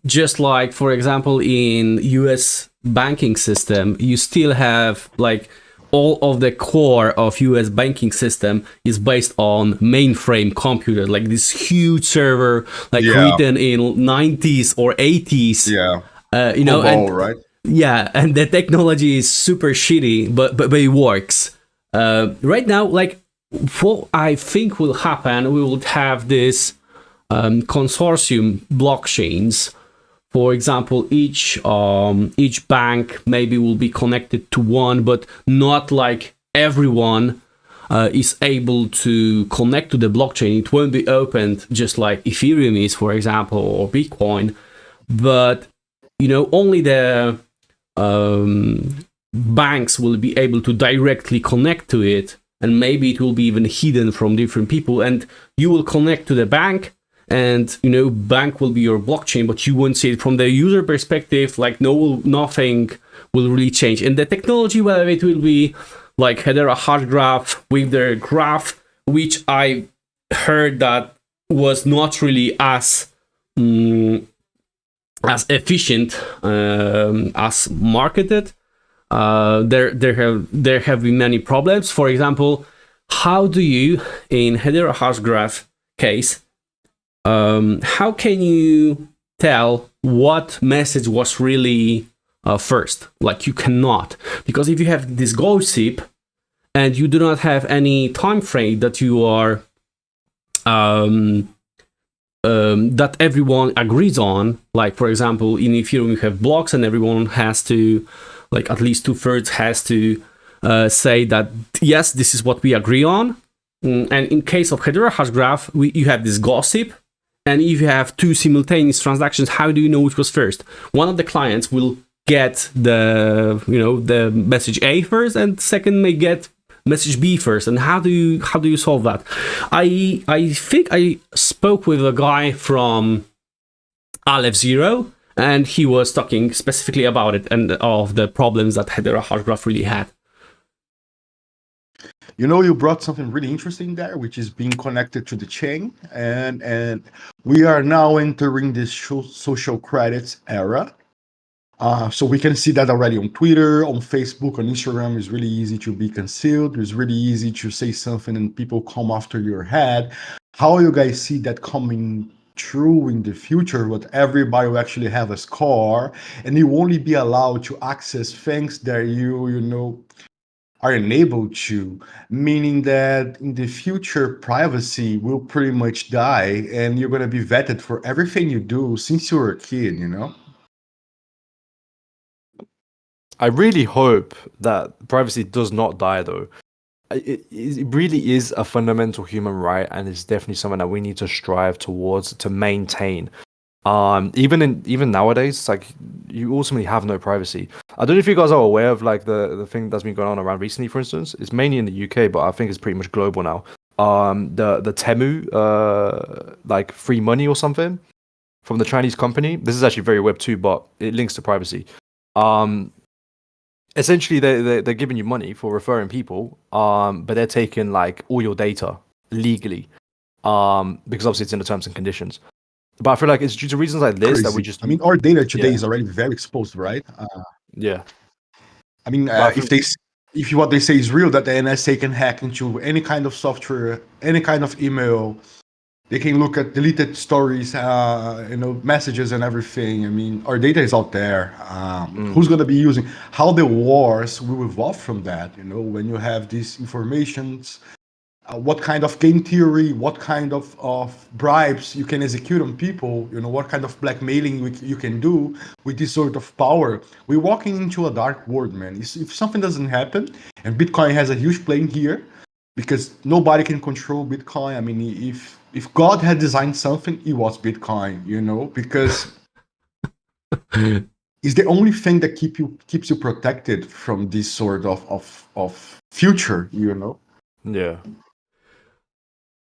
[SPEAKER 1] Just like, for example, in US banking system, you still have, like, all of the core of US banking system is based on mainframe computer, like this huge server, like written in 90s or 80s.
[SPEAKER 2] Yeah.
[SPEAKER 1] You know,
[SPEAKER 2] COBOL,
[SPEAKER 1] and
[SPEAKER 2] right?
[SPEAKER 1] yeah, and the technology is super shitty, but it works. Right now, like what I think will happen, we will have this consortium blockchains. For example, each bank maybe will be connected to one, but not like everyone is able to connect to the blockchain. It won't be opened just like Ethereum is, for example, or Bitcoin, but you know, only the banks will be able to directly connect to it, and maybe it will be even hidden from different people, and you will connect to the bank, and you know, bank will be your blockchain, but you won't see it from the user perspective. Like nothing will really change, and the technology, well, it will be like Hedera hash graph with their graph, which I heard that was not really as efficient as marketed. There have been many problems. For example, how do you, in Hedera hash graph case, how can you tell what message was really first? Like you cannot, because if you have this gossip and you do not have any time frame that you are that everyone agrees on, like for example in Ethereum you have blocks and everyone has to, like at least 2/3 has to say that yes, this is what we agree on. And in case of Hedera hash graph, you have this gossip, and if you have two simultaneous transactions, how do you know which was first? One of the clients will get the message A first, and second may get message B first. And how do you solve that? I think I spoke with a guy from Aleph Zero, and he was talking specifically about it and of the problems that Hedera hash graph really had.
[SPEAKER 2] You know, you brought something really interesting there, which is being connected to the chain, and we are now entering this social credits era. So we can see that already on Twitter, on Facebook, on Instagram. It's really easy to be concealed. It's really easy to say something and people come after your head. How you guys see that coming true in the future? What everybody will actually have a score, and you only be allowed to access things that you know are enabled to, meaning that in the future privacy will pretty much die, and you're going to be vetted for everything you do since you were a kid, you know?
[SPEAKER 3] I really hope that privacy does not die, though. It really is a fundamental human right, and it's definitely something that we need to strive towards to maintain. Even nowadays, it's like you ultimately have no privacy. I don't know if you guys are aware of like the thing that's been going on around recently. For instance, it's mainly in the UK, but I think it's pretty much global now. The Temu like free money or something from the Chinese company. This is actually very Web 2, but it links to privacy. Essentially they're giving you money for referring people, but they're taking like all your data legally, because obviously it's in the terms and conditions. But I feel like it's due to reasons like this that we just.
[SPEAKER 2] I mean, our data today is already very exposed, right?
[SPEAKER 3] Yeah.
[SPEAKER 2] I mean, if what they say is real, that the NSA can hack into any kind of software, any kind of email, they can look at deleted stories, messages and everything. I mean, our data is out there. Who's going to be using? How the wars will evolve from that? You know, when you have these informations. What kind of game theory, what kind of bribes you can execute on people, you know, what kind of blackmailing you can do with this sort of power. We're walking into a dark world, man. If something doesn't happen, and Bitcoin has a huge play here, because nobody can control Bitcoin. I mean, if God had designed something, it was Bitcoin, you know, because it's the only thing that keeps you protected from this sort of future, you know.
[SPEAKER 3] Yeah.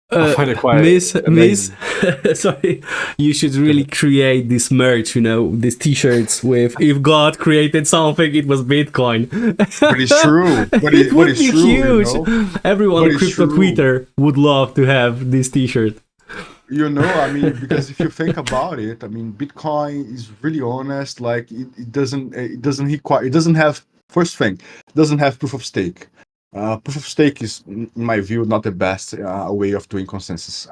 [SPEAKER 3] I find it quite
[SPEAKER 1] sorry, you should really create this merch, you know, these t-shirts with if God created something, it was Bitcoin.
[SPEAKER 2] But it's true.
[SPEAKER 1] It would be
[SPEAKER 2] true,
[SPEAKER 1] huge.
[SPEAKER 2] You know?
[SPEAKER 1] Everyone on crypto Twitter would love to have this t-shirt.
[SPEAKER 2] You know, I mean, because if you think about it, I mean, Bitcoin is really honest. Like it doesn't have, first thing, it doesn't have proof of stake. Proof of stake is, in my view, not the best way of doing consensus.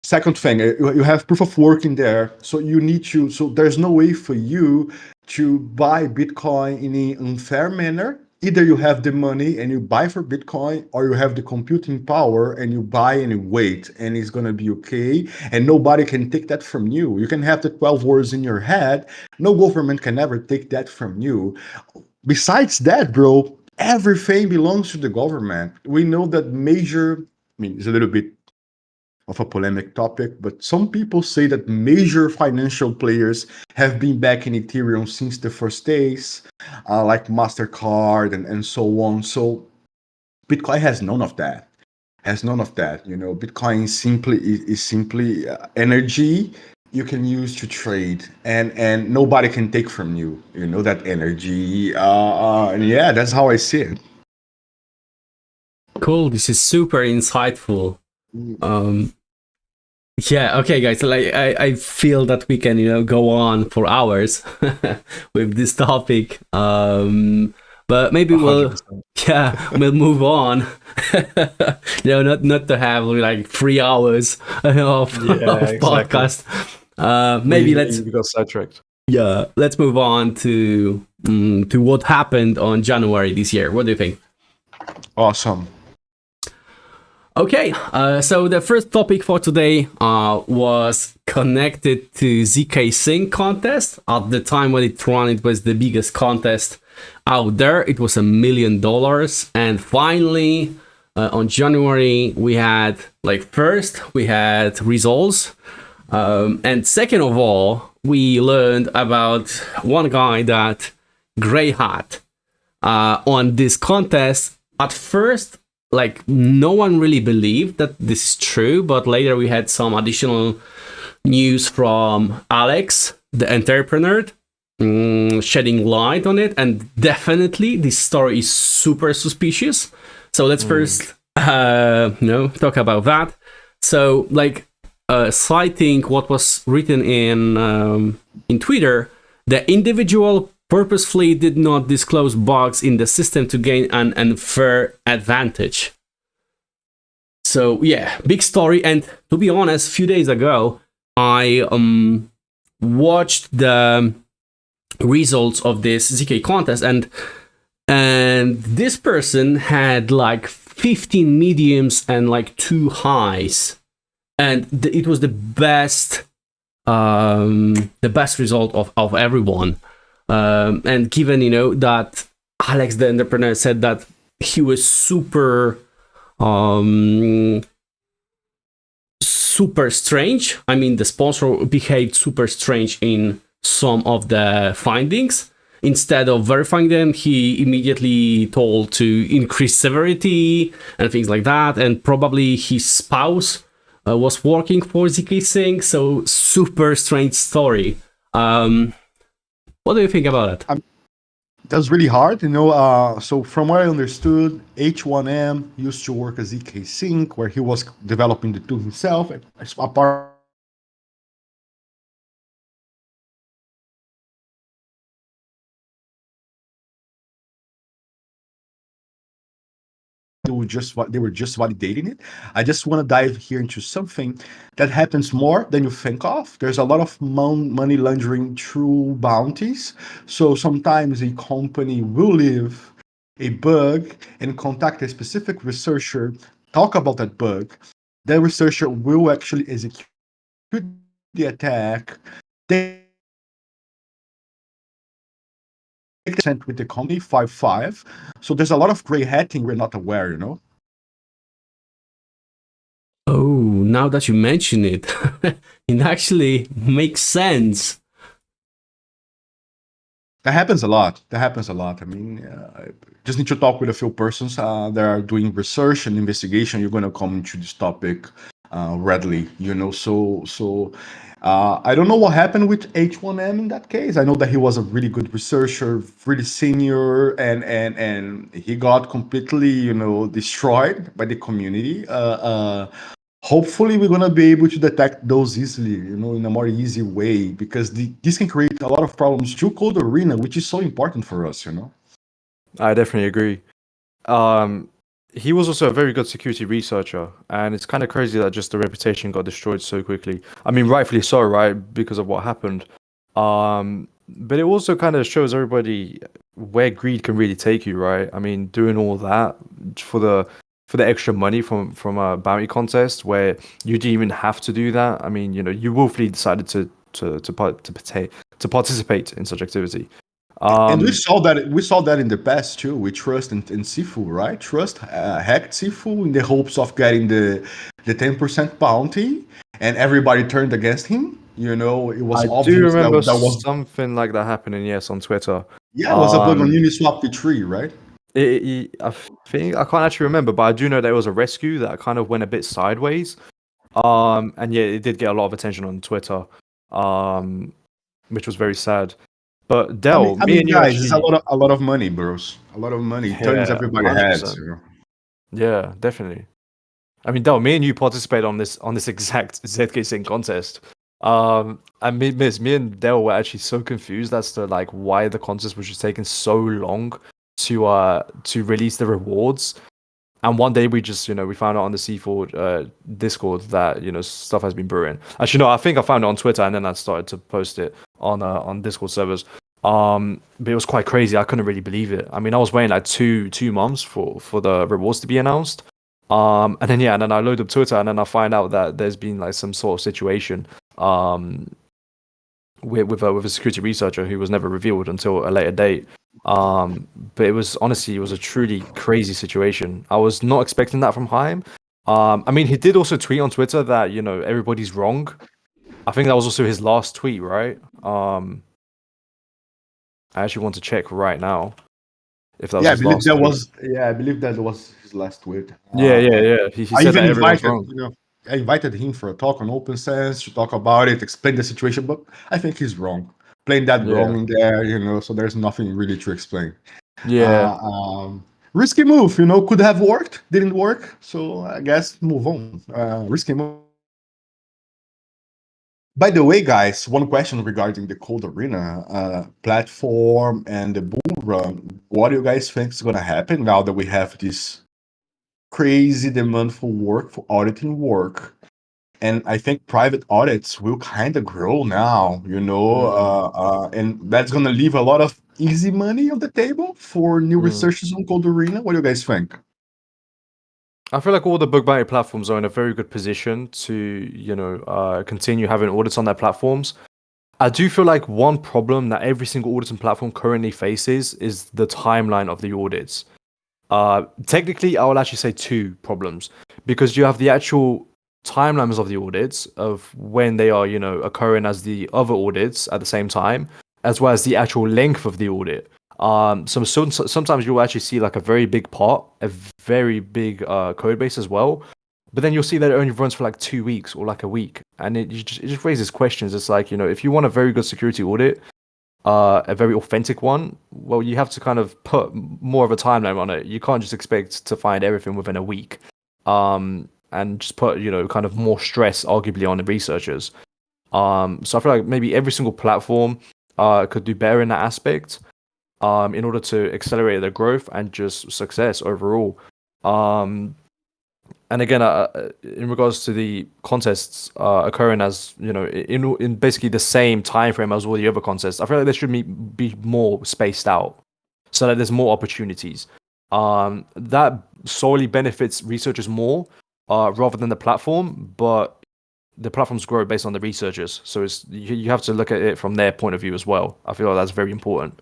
[SPEAKER 2] Second thing, you have proof of work in there, so you need to. So there's no way for you to buy Bitcoin in an unfair manner. Either you have the money and you buy for Bitcoin, or you have the computing power and you buy and you wait, and it's gonna be okay. And nobody can take that from you. You can have the 12 words in your head. No government can ever take that from you. Besides that, bro, everything belongs to the government. We know that it's a little bit of a polemic topic, but some people say that major financial players have been back in Ethereum since the first days, like MasterCard and so on. So Bitcoin has none of that. Bitcoin is simply energy you can use to trade, and nobody can take from you. That energy. And yeah, that's how I see it.
[SPEAKER 1] Cool. This is super insightful. Yeah, okay, guys. Like, I feel that we can, go on for hours with this topic. But maybe we'll
[SPEAKER 3] 100%.
[SPEAKER 1] move on. Not to have like 3 hours of
[SPEAKER 3] Exactly.
[SPEAKER 1] podcast. Maybe
[SPEAKER 3] we got sidetracked.
[SPEAKER 1] let's move on to what happened on January this year. What do you think?
[SPEAKER 2] Awesome.
[SPEAKER 1] Okay, so the first topic for today was connected to zkSync contest. At the time when it ran, it was the biggest contest out there. It was $1 million. And finally, on January, we had, first, we had results. And second of all, we learned about one guy, that greyhat, on this contest. At first, no one really believed that this is true, but later we had some additional news from Alex, the entrepreneur, shedding light on it, and definitely this story is super suspicious. So let's first talk about that. So citing what was written in Twitter, the individual purposefully did not disclose bugs in the system to gain an unfair advantage. So yeah, big story. And to be honest, a few days ago, I watched the results of this zk contest, and this person had 15 mediums and 2 highs, and it was the best result of everyone. And given that Alex the entrepreneur said that he was super strange. I mean, the sponsor behaved super strange in some of the findings. Instead of verifying them, he immediately told to increase severity and things like that. And probably his spouse was working for zkSync. So super strange story. What do you think about it?
[SPEAKER 2] That's really hard, So from what I understood, H1M used to work at zkSync, where he was developing the tool himself. And apart they were just validating it. I just want to dive here into something that happens more than you think of. There's a lot of money laundering through bounties. So sometimes a company will leave a bug and contact a specific researcher, talk about that bug. That researcher will actually execute the attack. They with the company 5.5. So there's a lot of gray hatting we're not aware,
[SPEAKER 1] Oh, now that you mention it, it actually makes sense.
[SPEAKER 2] That happens a lot. I mean, just need to talk with a few persons that are doing research and investigation. You're going to come into this topic readily, So I don't know what happened with H1M in that case. I know that he was a really good researcher, really senior, and he got completely, destroyed by the community. Hopefully, we're gonna be able to detect those easily, in a more easy way, because this can create a lot of problems through Code Arena, which is so important for us,
[SPEAKER 3] I definitely agree. he was also a very good security researcher, and it's kind of crazy that just the reputation got destroyed so quickly. I mean, rightfully so, right? Because of what happened. But it also kind of shows everybody where greed can really take you, right? I mean, doing all that for the extra money from a bounty contest where you didn't even have to do that. I mean, you willfully decided to participate in such activity.
[SPEAKER 2] And we saw that in the past too. We trust in Sifu, right? Trust hacked Sifu in the hopes of getting the 10% bounty, and everybody turned against him. It was
[SPEAKER 3] I do
[SPEAKER 2] obvious
[SPEAKER 3] remember
[SPEAKER 2] that was
[SPEAKER 3] something like that happening, yes, on Twitter.
[SPEAKER 2] yeah, it was a bug on
[SPEAKER 3] Um,
[SPEAKER 2] Uniswap v3, right?
[SPEAKER 3] I think I can't actually remember, but I do know there was a rescue that kind of went a bit sideways. And yeah, it did get a lot of attention on Twitter, which was very sad. But Dell,
[SPEAKER 2] I
[SPEAKER 3] me
[SPEAKER 2] mean,
[SPEAKER 3] and you
[SPEAKER 2] guys, it's
[SPEAKER 3] actually,
[SPEAKER 2] a lot of money, bros. A lot of money. It turns
[SPEAKER 3] yeah,
[SPEAKER 2] everybody heads.
[SPEAKER 3] 100%. Yeah, definitely. I mean, Dell, me and you participated on this exact zkSync contest. And me and Dell were actually so confused as to like why the contest was just taking so long to release the rewards. And one day we just, we found out on the C4 Discord that, stuff has been brewing. Actually, no, I think I found it on Twitter and then I started to post it on Discord servers. But it was quite crazy. I couldn't really believe it. I mean, I was waiting like two months for the rewards to be announced. And then I load up Twitter and then I find out that there's been like some sort of situation with a security researcher who was never revealed until a later date. But it was a truly crazy situation. I was not expecting that from Haim. I mean, he did also tweet on Twitter that everybody's wrong. I think that was also his last tweet, right? I actually want to check right now if that was
[SPEAKER 2] Yeah, I
[SPEAKER 3] his
[SPEAKER 2] believe
[SPEAKER 3] last
[SPEAKER 2] that
[SPEAKER 3] tweet.
[SPEAKER 2] was. Yeah, I believe that was his last tweet.
[SPEAKER 3] Yeah. He
[SPEAKER 2] I
[SPEAKER 3] said that
[SPEAKER 2] even
[SPEAKER 3] everyone's
[SPEAKER 2] invited,
[SPEAKER 3] wrong.
[SPEAKER 2] I invited him for a talk on Open Sense to talk about it, explain the situation, but I think he's wrong. Playing that
[SPEAKER 3] Yeah.
[SPEAKER 2] wrong in there, so there's nothing really to explain.
[SPEAKER 3] Yeah.
[SPEAKER 2] Risky move, could have worked, didn't work, so I guess move on. Risky move. By the way, guys, one question regarding the Cold Arena platform and the bull run. What do you guys think is going to happen now that we have this crazy demand for work, for auditing work? And I think private audits will kind of grow now, and that's going to leave a lot of easy money on the table for new researchers on Cold Arena. What do you guys think?
[SPEAKER 3] I feel like all the bug bounty platforms are in a very good position to, continue having audits on their platforms. I do feel like one problem that every single auditing platform currently faces is the timeline of the audits. Technically, I will actually say two problems because you have the actual timelines of the audits of when they are, occurring as the other audits at the same time, as well as the actual length of the audit. Sometimes you'll actually see like a very big part, a very big code base as well, but then you'll see that it only runs for like 2 weeks or like a week, and it just raises questions. It's like if you want a very good security audit, a very authentic one, well, you have to kind of put more of a timeline on it. You can't just expect to find everything within a week, and just put kind of more stress arguably on the researchers. So I feel like maybe every single platform could do better in that aspect. In order to accelerate their growth and just success overall. And again, in regards to the contests occurring as in basically the same time frame as all the other contests, I feel like there should be more spaced out so that there's more opportunities. That solely benefits researchers more rather than the platform, but the platforms grow based on the researchers, so you have to look at it from their point of view as well. I feel like that's very important.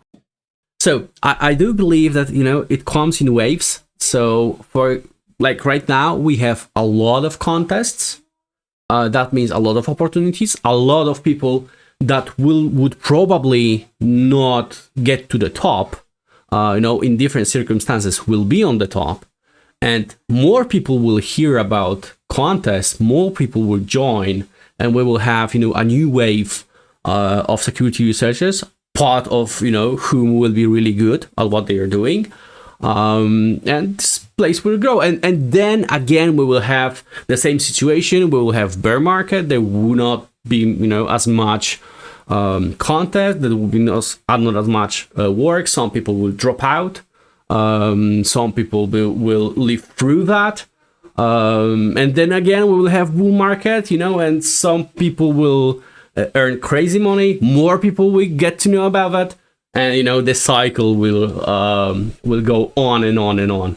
[SPEAKER 1] So I do believe that it comes in waves. So for like right now we have a lot of contests. That means a lot of opportunities. A lot of people that would probably not get to the top. In different circumstances will be on the top, and more people will hear about contests. More people will join, and we will have a new wave of security researchers. Part of whom will be really good at what they are doing, and this place will grow, and then again we will have the same situation. We will have bear market. There will not be as much content. There will be not as much work. Some people will drop out, Some people will live through that. And then again, we will have bull market, and some people will earn crazy money. More people will get to know about that, and the cycle will go on and on and on.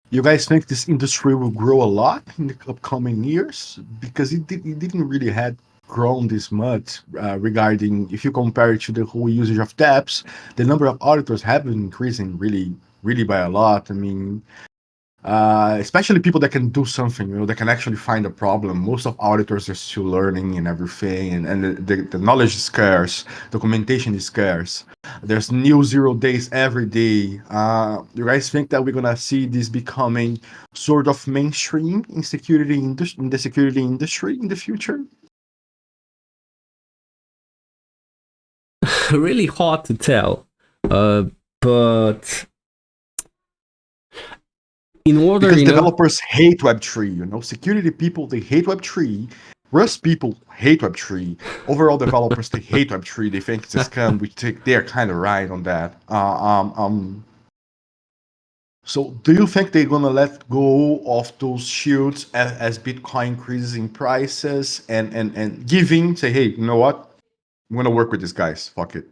[SPEAKER 2] You guys think this industry will grow a lot in the upcoming years? Because it didn't really had grown this much regarding, if you compare it to the whole usage of dApps, the number of auditors have been increasing really, really by a lot. I mean, especially people that can do something, that can actually find a problem. Most of auditors are still learning and everything, and the knowledge is scarce, documentation is scarce. There's new 0 days every day. You guys think that we're gonna see this becoming sort of mainstream in the security industry in the future?
[SPEAKER 1] Really hard to tell, but in order,
[SPEAKER 2] because developers hate Web3, security people, they hate Web3. Rust people hate Web3. Overall developers, they hate Web3. They think it's a scam. They're kind of right on that. So do you think they're gonna let go of those shields as Bitcoin increases in prices and giving, say, hey, you know what? I'm gonna work with these guys. Fuck it.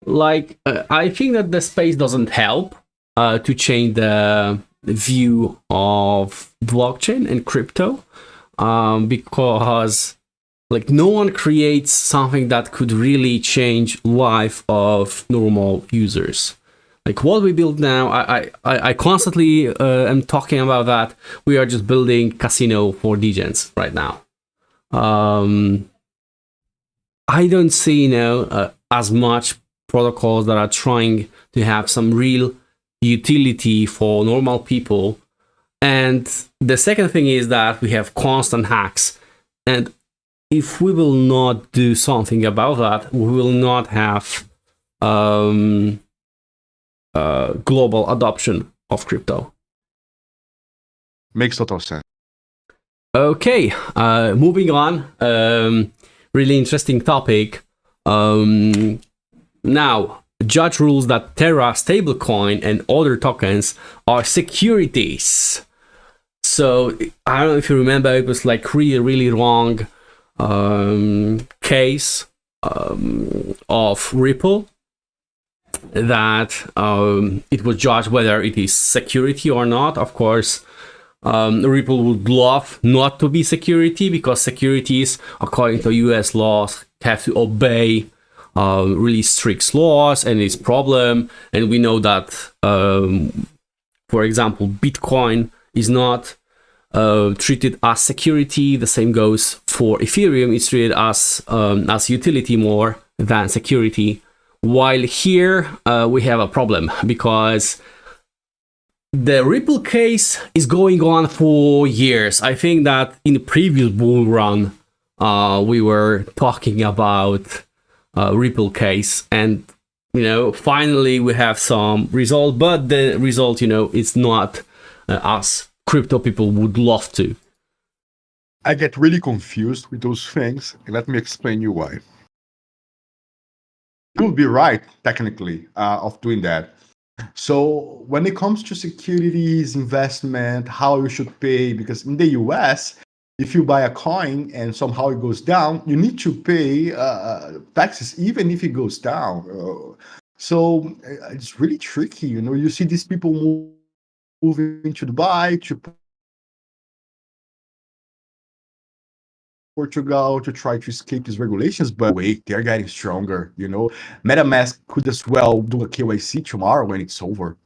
[SPEAKER 1] I think that the space doesn't help to change the view of blockchain and crypto, because no one creates something that could really change life of normal users. What we build now, I constantly am talking about that. We are just building casino for degens right now. I don't see as much protocols that are trying to have some real utility for normal people. And the second thing is that we have constant hacks, and if we will not do something about that, we will not have global adoption of crypto.
[SPEAKER 2] Makes total sense.
[SPEAKER 1] Okay, moving on. Really interesting topic. Now, judge rules that Terra stablecoin and other tokens are securities. So I don't know if you remember, it was really, really wrong case of Ripple, that it was judged whether it is security or not. Of course, Ripple would love not to be security, because securities, according to US laws, have to obey really strict laws and its problem. And we know that, for example, Bitcoin is not treated as security. The same goes for Ethereum. It's treated as utility more than security. While here we have a problem, because the Ripple case is going on for years. I think that in the previous bull run, we were talking about Ripple case, and finally we have some result, but the result, it's not as crypto people would love to.
[SPEAKER 2] I get really confused with those things, and let me explain you why. You would be right, technically, of doing that. So when it comes to securities, investment, how you should pay, because in the US, if you buy a coin and somehow it goes down, you need to pay taxes, even if it goes down. So it's really tricky. You see these people moving to Dubai, to Portugal, to try to escape these regulations, but wait, they're getting stronger. MetaMask could as well do a KYC tomorrow when it's over.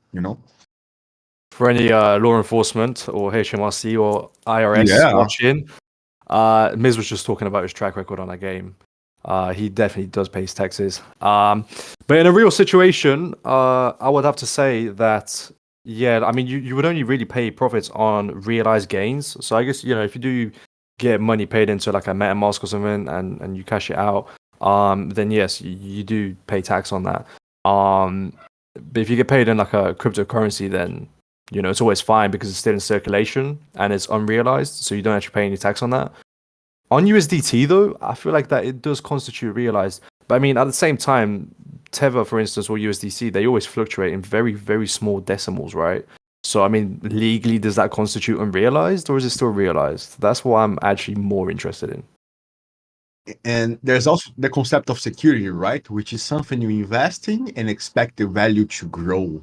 [SPEAKER 3] For any law enforcement or HMRC or IRS watching, Miz was just talking about his track record on that game. He definitely does pay his taxes. But in a real situation, I would have to say that, I mean, you would only really pay profits on realized gains. So I guess, if you do get money paid into like a MetaMask or something and you cash it out, then yes, you do pay tax on that. But if you get paid in like a cryptocurrency, then it's always fine, because it's still in circulation and it's unrealized, so you don't actually pay any tax on that. On USDT though, I feel like that it does constitute realized. But I mean, at the same time, Tether, for instance, or USDC, they always fluctuate in very, very small decimals, right? So, I mean, legally, does that constitute unrealized, or is it still realized? That's what I'm actually more interested in.
[SPEAKER 2] And there's also the concept of security, right? Which is something you invest in and expect the value to grow.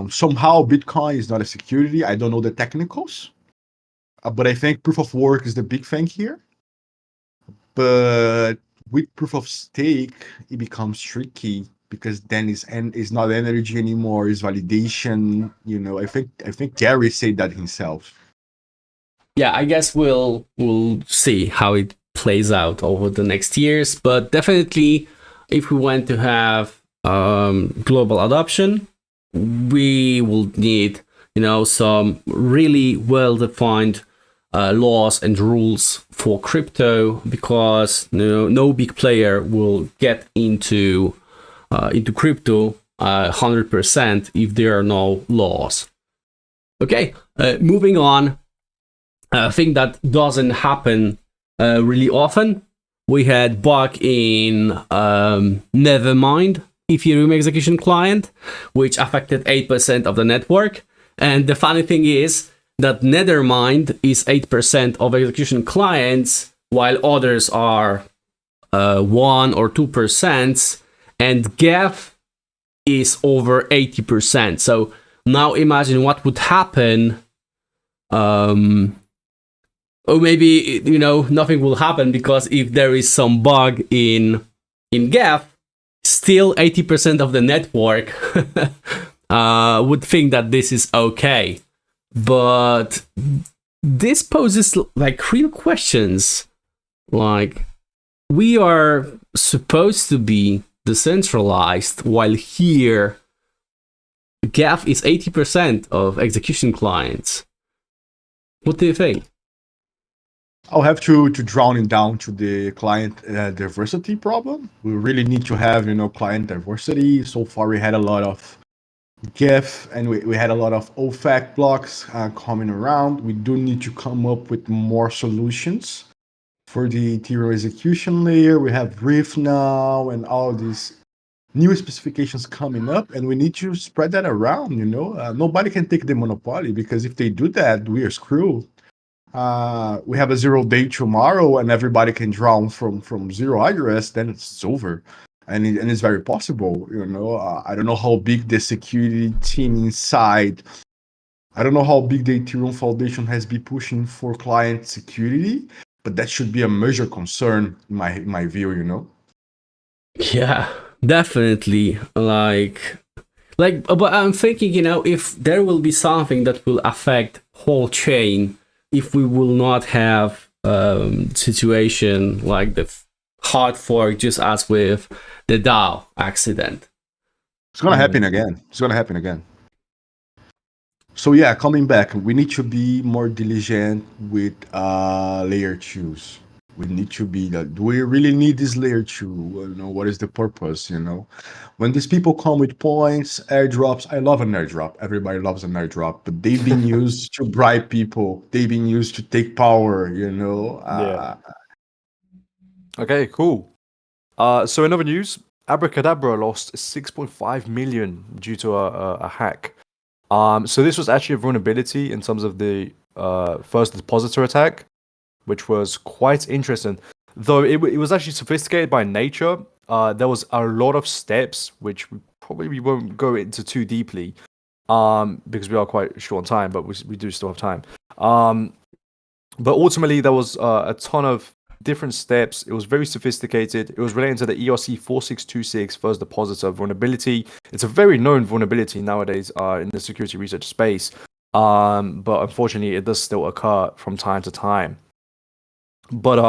[SPEAKER 2] Somehow Bitcoin is not a security. I don't know the technicals, but I think proof of work is the big thing here. But with proof of stake, it becomes tricky because then it's not energy anymore, it's validation. I think Gary said that himself.
[SPEAKER 1] Yeah, I guess we'll see how it plays out over the next years, but definitely if we want to have global adoption, we will need some really well-defined laws and rules for crypto, because no big player will get into crypto 100% if there are no laws. Okay, moving on. A thing that doesn't happen really often. We had bug in Nethermind, Ethereum execution client, which affected 8% of the network. And the funny thing is that Nethermind is 8% of execution clients, while others are 1 or 2%, and Geth is over 80%. So now imagine what would happen. Or maybe nothing will happen, because if there is some bug in Geth, still 80% of the network would think that this is okay. But this poses like real questions. Like, we are supposed to be decentralized, while here Geth is 80% of execution clients. What do you think?
[SPEAKER 2] I'll have to drown it down to the client diversity problem. We really need to have, client diversity. So far, we had a lot of Geth and we had a lot of OFAC blocks coming around. We do need to come up with more solutions for the Terra execution layer. We have Riff now and all these new specifications coming up, and we need to spread that around. Nobody can take the monopoly, because if they do that, we are screwed. We have a 0 day tomorrow and everybody can draw from zero address, then it's over. And it's very possible. I don't know how big the security team inside, I don't know how big the Ethereum Foundation has been pushing for client security, but that should be a major concern in my view.
[SPEAKER 1] Yeah, definitely. Like, but I'm thinking, if there will be something that will affect whole chain, if we will not have situation like the hard fork, just as with the DAO accident.
[SPEAKER 2] It's going to happen again. So yeah, coming back, we need to be more diligent with layer 2s. We need to be that. Do we really need this layer 2? What is the purpose? When these people come with points, airdrops, I love an airdrop. Everybody loves an airdrop, but they've been used to bribe people. They've been used to take power.
[SPEAKER 3] Yeah. Okay, cool. So in other news, Abracadabra lost 6.5 million due to a hack. So this was actually a vulnerability in terms of the first depositor attack, which was quite interesting. Though it was actually sophisticated by nature, there was a lot of steps, which we probably won't go into too deeply, because we are quite short on time, but we do still have time. But ultimately, there was a ton of different steps. It was very sophisticated. It was related to the ERC 4626 first depositor vulnerability. It's a very known vulnerability nowadays in the security research space, but unfortunately, it does still occur from time to time. But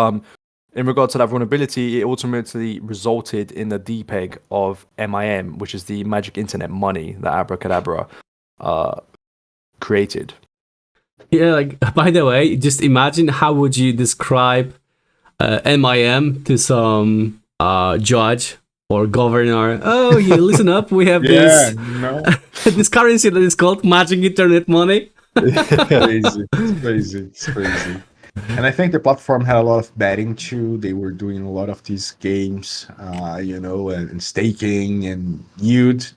[SPEAKER 3] in regard to that vulnerability, it ultimately resulted in the depeg of MIM, which is the magic internet money that Abracadabra created.
[SPEAKER 1] Yeah, like, by the way, just imagine how would you describe MIM to some judge or governor. Oh, you listen up, we have this this currency that is called magic internet money.
[SPEAKER 2] It's crazy. And I think the platform had a lot of betting too. They were doing a lot of these games, and staking and yield.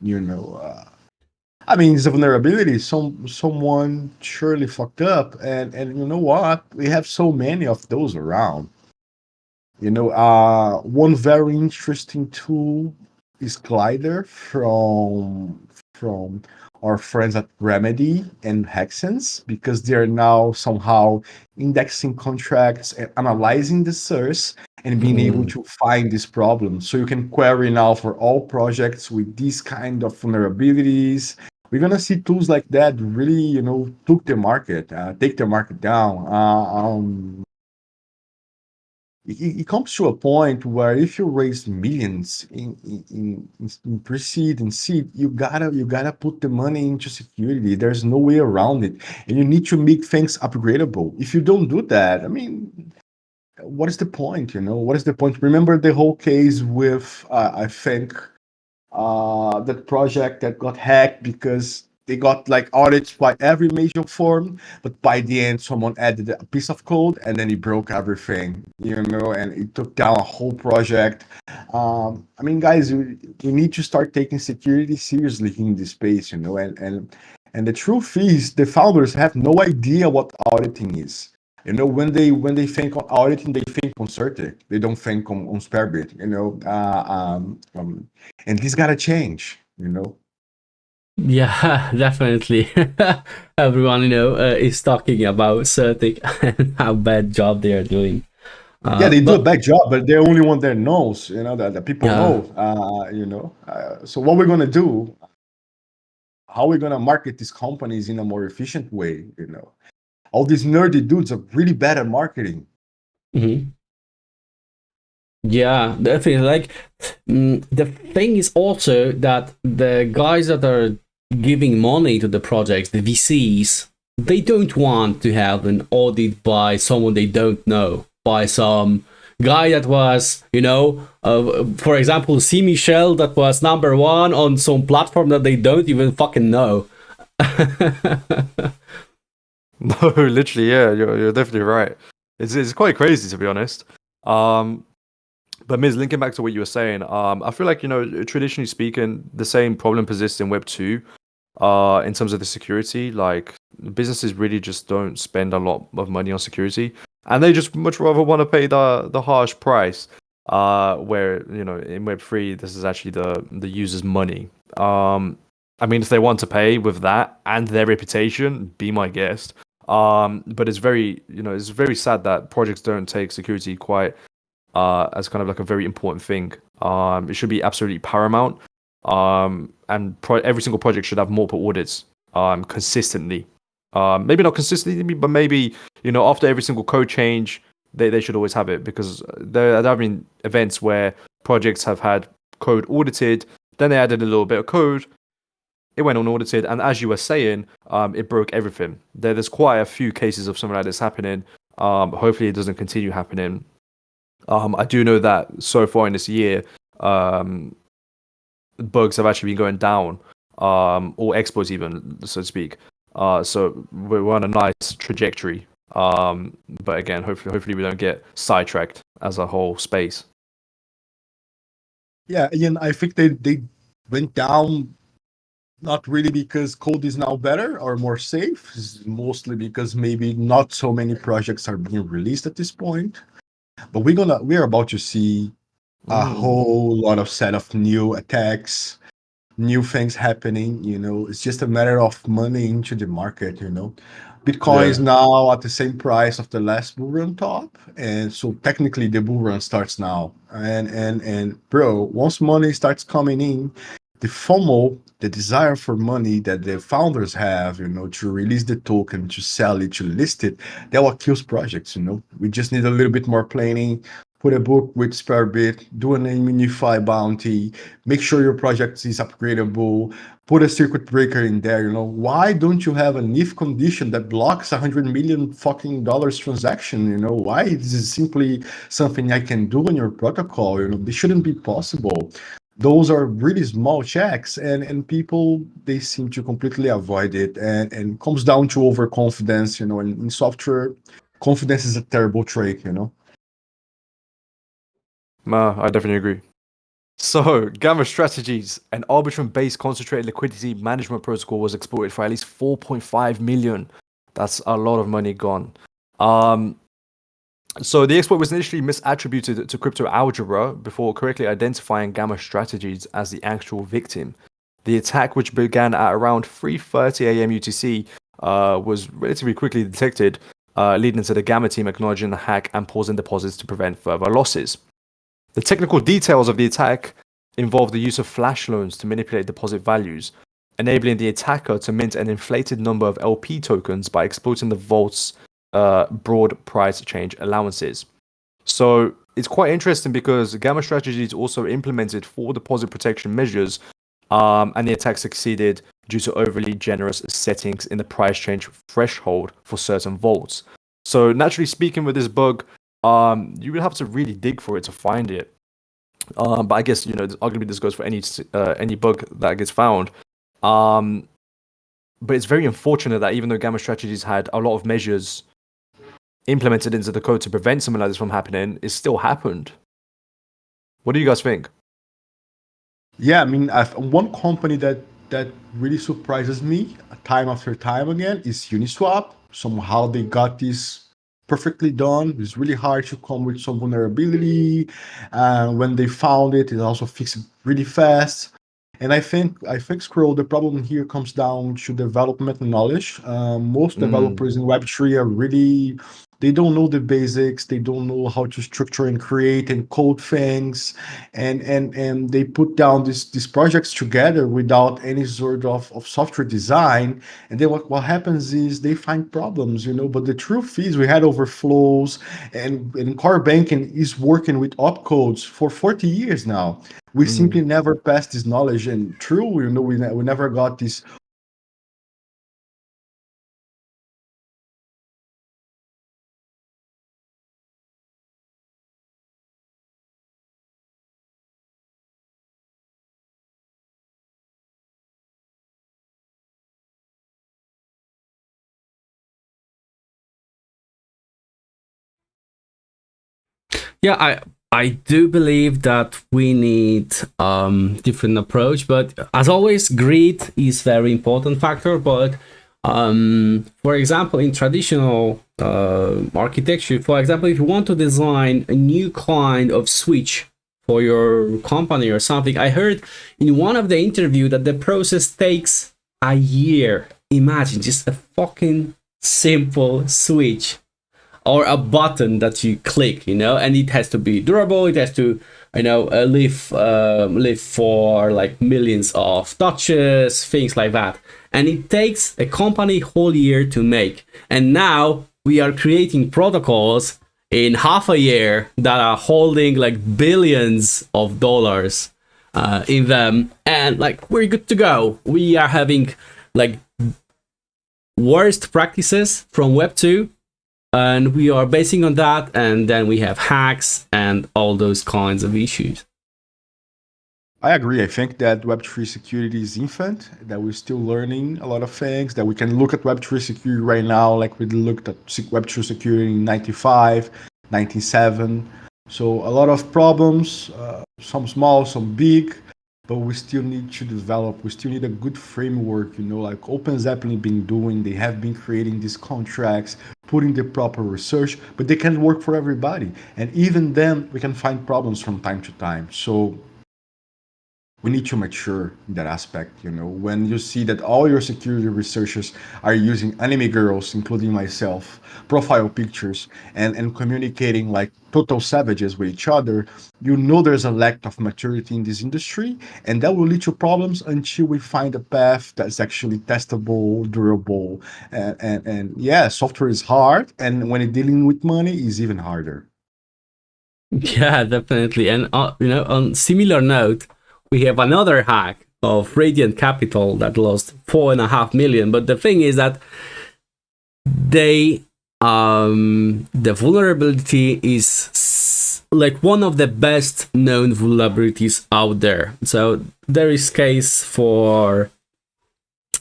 [SPEAKER 2] I mean, it's a vulnerability. Someone surely fucked up, and you know what? We have so many of those around. One very interesting tool is Glider from our friends at Remedy and Hexens, because they are now somehow indexing contracts and analyzing the source and being able to find this problem. So you can query now for all projects with these kind of vulnerabilities. We're gonna see tools like that really, take the market down. It comes to a point where if you raise millions in pre-seed and seed, you gotta put the money into security. There's no way around it, and you need to make things upgradable. If you don't do that, I mean, what is the point? What is the point? Remember the whole case with I think that project that got hacked because they got like audits by every major firm, but by the end someone added a piece of code and then it broke everything, and it took down a whole project. I mean, guys, we need to start taking security seriously in this space, and the truth is the founders have no idea what auditing is. When they think on auditing, they think on Certic. They don't think on Sparebit. And this gotta change.
[SPEAKER 1] Yeah, definitely. Everyone, is talking about Certic and how bad job they are doing.
[SPEAKER 2] Yeah, they do a
[SPEAKER 1] But
[SPEAKER 2] bad job, but they're only one that knows. That people
[SPEAKER 1] yeah,
[SPEAKER 2] know. So what we're gonna do? How we're gonna market these companies in a more efficient way? All these nerdy dudes are really bad at marketing.
[SPEAKER 1] mhm. Yeah, definitely. Like, the thing is also that the guys that are giving money to the projects, the VCs, they don't want to have an audit by someone they don't know, by some guy that was, for example, see Michelle that was number one on some platform that they don't even fucking know.
[SPEAKER 3] No, literally, yeah, you're definitely right. It's quite crazy to be honest. But Miz, linking back to what you were saying, I feel like traditionally speaking, the same problem persists in Web 2. In terms of the security, like businesses really just don't spend a lot of money on security, and they just much rather want to pay the harsh price. Where in Web3, this is actually the user's money. I mean, if they want to pay with that and their reputation, be my guest. But it's very sad that projects don't take security quite as kind of like a very important thing. It should be absolutely paramount. And every single project should have multiple audits consistently. Maybe not consistently, but maybe after every single code change, they should always have it, because there have been events where projects have had code audited, then they added a little bit of code, it went unaudited, and as you were saying, it broke everything. There's quite a few cases of something like this happening. Hopefully, it doesn't continue happening. I do know that so far in this year, bugs have actually been going down, or exploits even, so to speak. So we're on a nice trajectory. But again, hopefully we don't get sidetracked as a whole space.
[SPEAKER 2] Yeah, again, I think they went down not really because code is now better or more safe. It's mostly because maybe not so many projects are being released at this point. But we're about to see a whole lot of set of new attacks, new things happening. It's just a matter of money into the market. Bitcoin is
[SPEAKER 3] Yeah.
[SPEAKER 2] now at the same price of the last bull run top, and so technically the bull run starts now. And bro, once money starts coming in, the FOMO, the desire for money that the founders have, to release the token, to sell it, to list it, that what kills projects. We just need a little bit more planning. Put a book with Sparebit, do an Immunify bounty, make sure your project is upgradable, put a circuit breaker in there. Why don't you have an if condition that blocks 100 million fucking dollars transaction? Why this is simply something I can do on your protocol? This shouldn't be possible. Those are really small checks, and people, they seem to completely avoid it, and comes down to overconfidence. In software, confidence is a terrible trait, you know.
[SPEAKER 3] I definitely agree. So, Gamma Strategies, an Arbitrum-based concentrated liquidity management protocol, was exploited for at least 4.5 million. That's a lot of money gone. So the exploit was initially misattributed to crypto algebra before correctly identifying Gamma Strategies as the actual victim. The attack, which began at around 3:30 a.m. UTC, was relatively quickly detected, leading to the Gamma team acknowledging the hack and pausing deposits to prevent further losses. The technical details of the attack involved the use of flash loans to manipulate deposit values, enabling the attacker to mint an inflated number of LP tokens by exploiting the vault's broad price change allowances. So it's quite interesting because Gamma Strategies also implemented 4 deposit protection measures, and the attack succeeded due to overly generous settings in the price change threshold for certain vaults. So naturally speaking, with this bug, you would have to really dig for it to find it. But I guess, arguably this goes for any bug that gets found. But it's very unfortunate that even though Gamma Strategies had a lot of measures implemented into the code to prevent something like this from happening, it still happened. What do you guys think?
[SPEAKER 2] Yeah, I mean, one company that really surprises me time after time again is Uniswap. Somehow they got this perfectly done. It's really hard to come with some vulnerability. When they found it, it also fixed it really fast. And I think Scroll, the problem here comes down to development knowledge. Most developers in Web3 are really, they don't know the basics. They don't know how to structure and create and code things, and they put down these projects together without any sort of software design. And then what happens is they find problems, But the truth is, we had overflows, and core banking is working with opcodes for 40 years now. We simply never passed this knowledge, and true, we never got this.
[SPEAKER 1] Yeah, I do believe that we need different approach, but as always, greed is very important factor. But for example, in traditional architecture, for example, if you want to design a new kind of switch for your company or something, I heard in one of the interview that the process takes a year. Imagine just a fucking simple switch or a button that you click, and it has to be durable. It has to, live for like millions of touches, things like that. And it takes a company whole year to make. And now we are creating protocols in half a year that are holding like billions of dollars in them, and like we're good to go. We are having like worst practices from Web 2. And we are basing on that, and then we have hacks and all those kinds of issues.
[SPEAKER 2] I agree. I think that Web3 security is infant, that we're still learning a lot of things, that we can look at Web3 security right now like we looked at Web2 security in 95, 97. So a lot of problems, some small, some big, but we still need to develop. We still need a good framework, like OpenZeppelin been doing. They have been creating these contracts, putting the proper research, but they can't work for everybody. And even then, we can find problems from time to time. So we need to mature in that aspect, when you see that all your security researchers are using anime girls, including myself, profile pictures, and communicating like total savages with each other, there's a lack of maturity in this industry, and that will lead to problems until we find a path that's actually testable, durable, and yeah, software is hard, and when you're dealing with money, it's even harder.
[SPEAKER 1] Yeah, definitely. And on similar note, we have another hack of Radiant Capital that lost 4.5 million. But the thing is that the vulnerability is like one of the best known vulnerabilities out there. So there is case for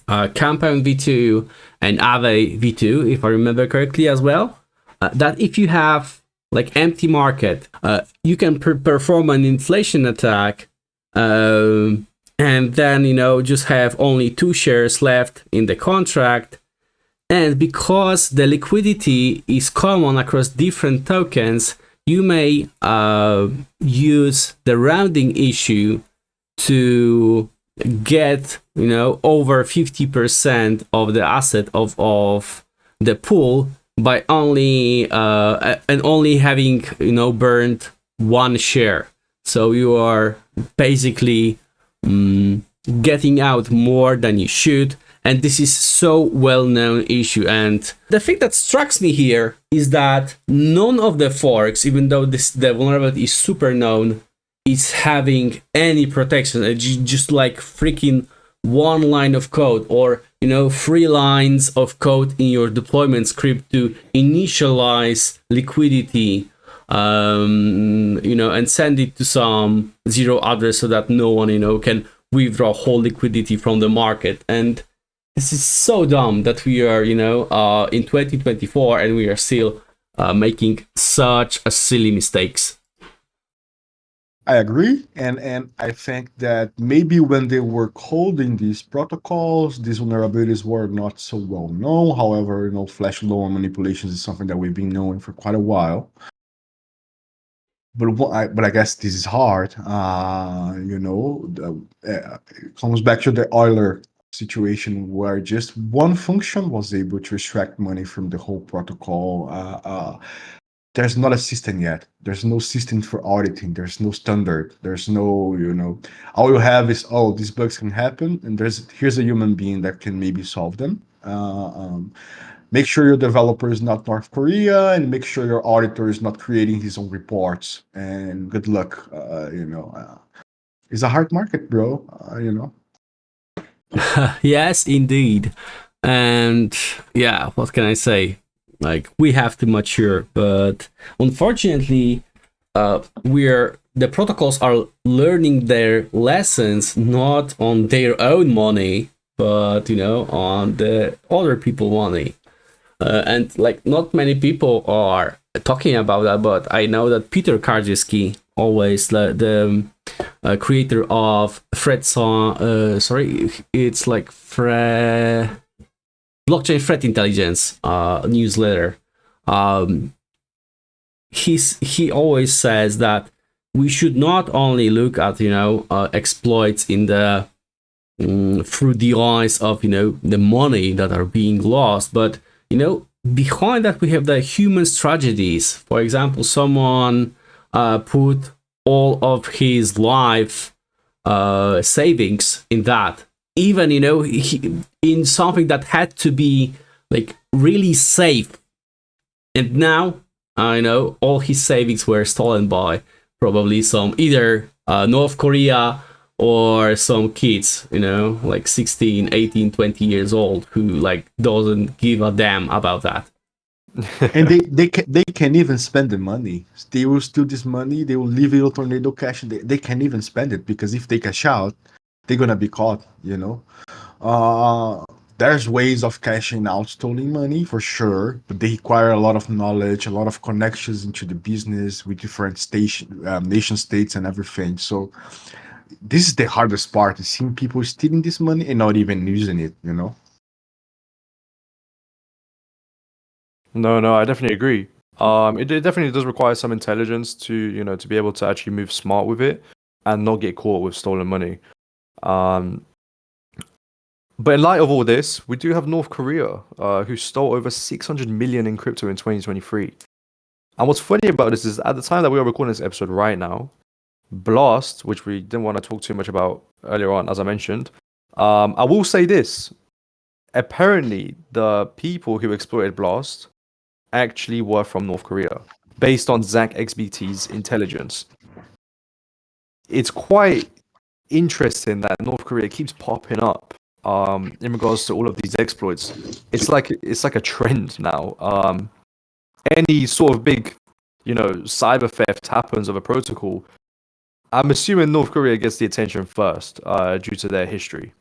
[SPEAKER 1] Compound V2 and Aave V2, if I remember correctly as well. that if you have like empty market, you can perform an inflation attack, and then just have only 2 shares left in the contract. And because the liquidity is common across different tokens, you may use the rounding issue to get over 50% of the asset of the pool by only having burned 1 share. So you are basically getting out more than you should. And this is so well-known issue. And the thing that strikes me here is that none of the forks, even though the vulnerability is super known, is having any protection. It's just like freaking 1 line of code, or 3 lines of code in your deployment script to initialize liquidity, and send it to some 0 address so that no one can withdraw whole liquidity from the market. And this is so dumb that we are in 2024 and we are still making such a silly mistakes.
[SPEAKER 2] I agree, and I think that maybe when they were coding these protocols, these vulnerabilities were not so well known. However, flash loan manipulations is something that we've been knowing for quite a while. But I guess this is hard. It comes back to the Euler situation where just one function was able to extract money from the whole protocol. There's not a system yet. There's no system for auditing. There's no standard. There's no, all you have is, these bugs can happen, and here's a human being that can maybe solve them. Make sure your developer is not North Korea, and make sure your auditor is not creating his own reports. And good luck. It's a hard market, bro.
[SPEAKER 1] Yes, indeed. And yeah, what can I say? Like, we have to mature, but unfortunately, the protocols are learning their lessons not on their own money, but on the other people's money. And like, not many people are talking about that, but I know that Peter Karczewski, always the creator of Threatside, it's like blockchain threat intelligence newsletter. He always says that we should not only look at exploits in the through the eyes of the money that are being lost, but behind that we have the human tragedies. For example, someone put all of his life savings in that, even in something that had to be like really safe, and now all his savings were stolen by probably some either North Korea or some kids, like 16, 18, 20 years old, who like doesn't give a damn about that.
[SPEAKER 2] And they can even spend the money. They will steal this money. They will leave it on Tornado Cash. They can't even spend it, because if they cash out, they're gonna be caught. There's ways of cashing out stolen money for sure, but they require a lot of knowledge, a lot of connections into the business with different nation states and everything. So this is the hardest part: is seeing people stealing this money and not even using it.
[SPEAKER 3] No, I definitely agree. It definitely does require some intelligence to to be able to actually move smart with it and not get caught with stolen money. But in light of all this, we do have North Korea, who stole over 600 million in crypto in 2023. And what's funny about this is, at the time that we are recording this episode right now, Blast, which we didn't want to talk too much about earlier on, as I mentioned, I will say this: apparently, the people who exploited Blast actually were from North Korea, based on zkSync intelligence. It's quite interesting that North Korea keeps popping up in regards to all of these exploits. It's like a trend now. Any sort of big, cyber theft happens of a protocol, I'm assuming North Korea gets the attention first, due to their history.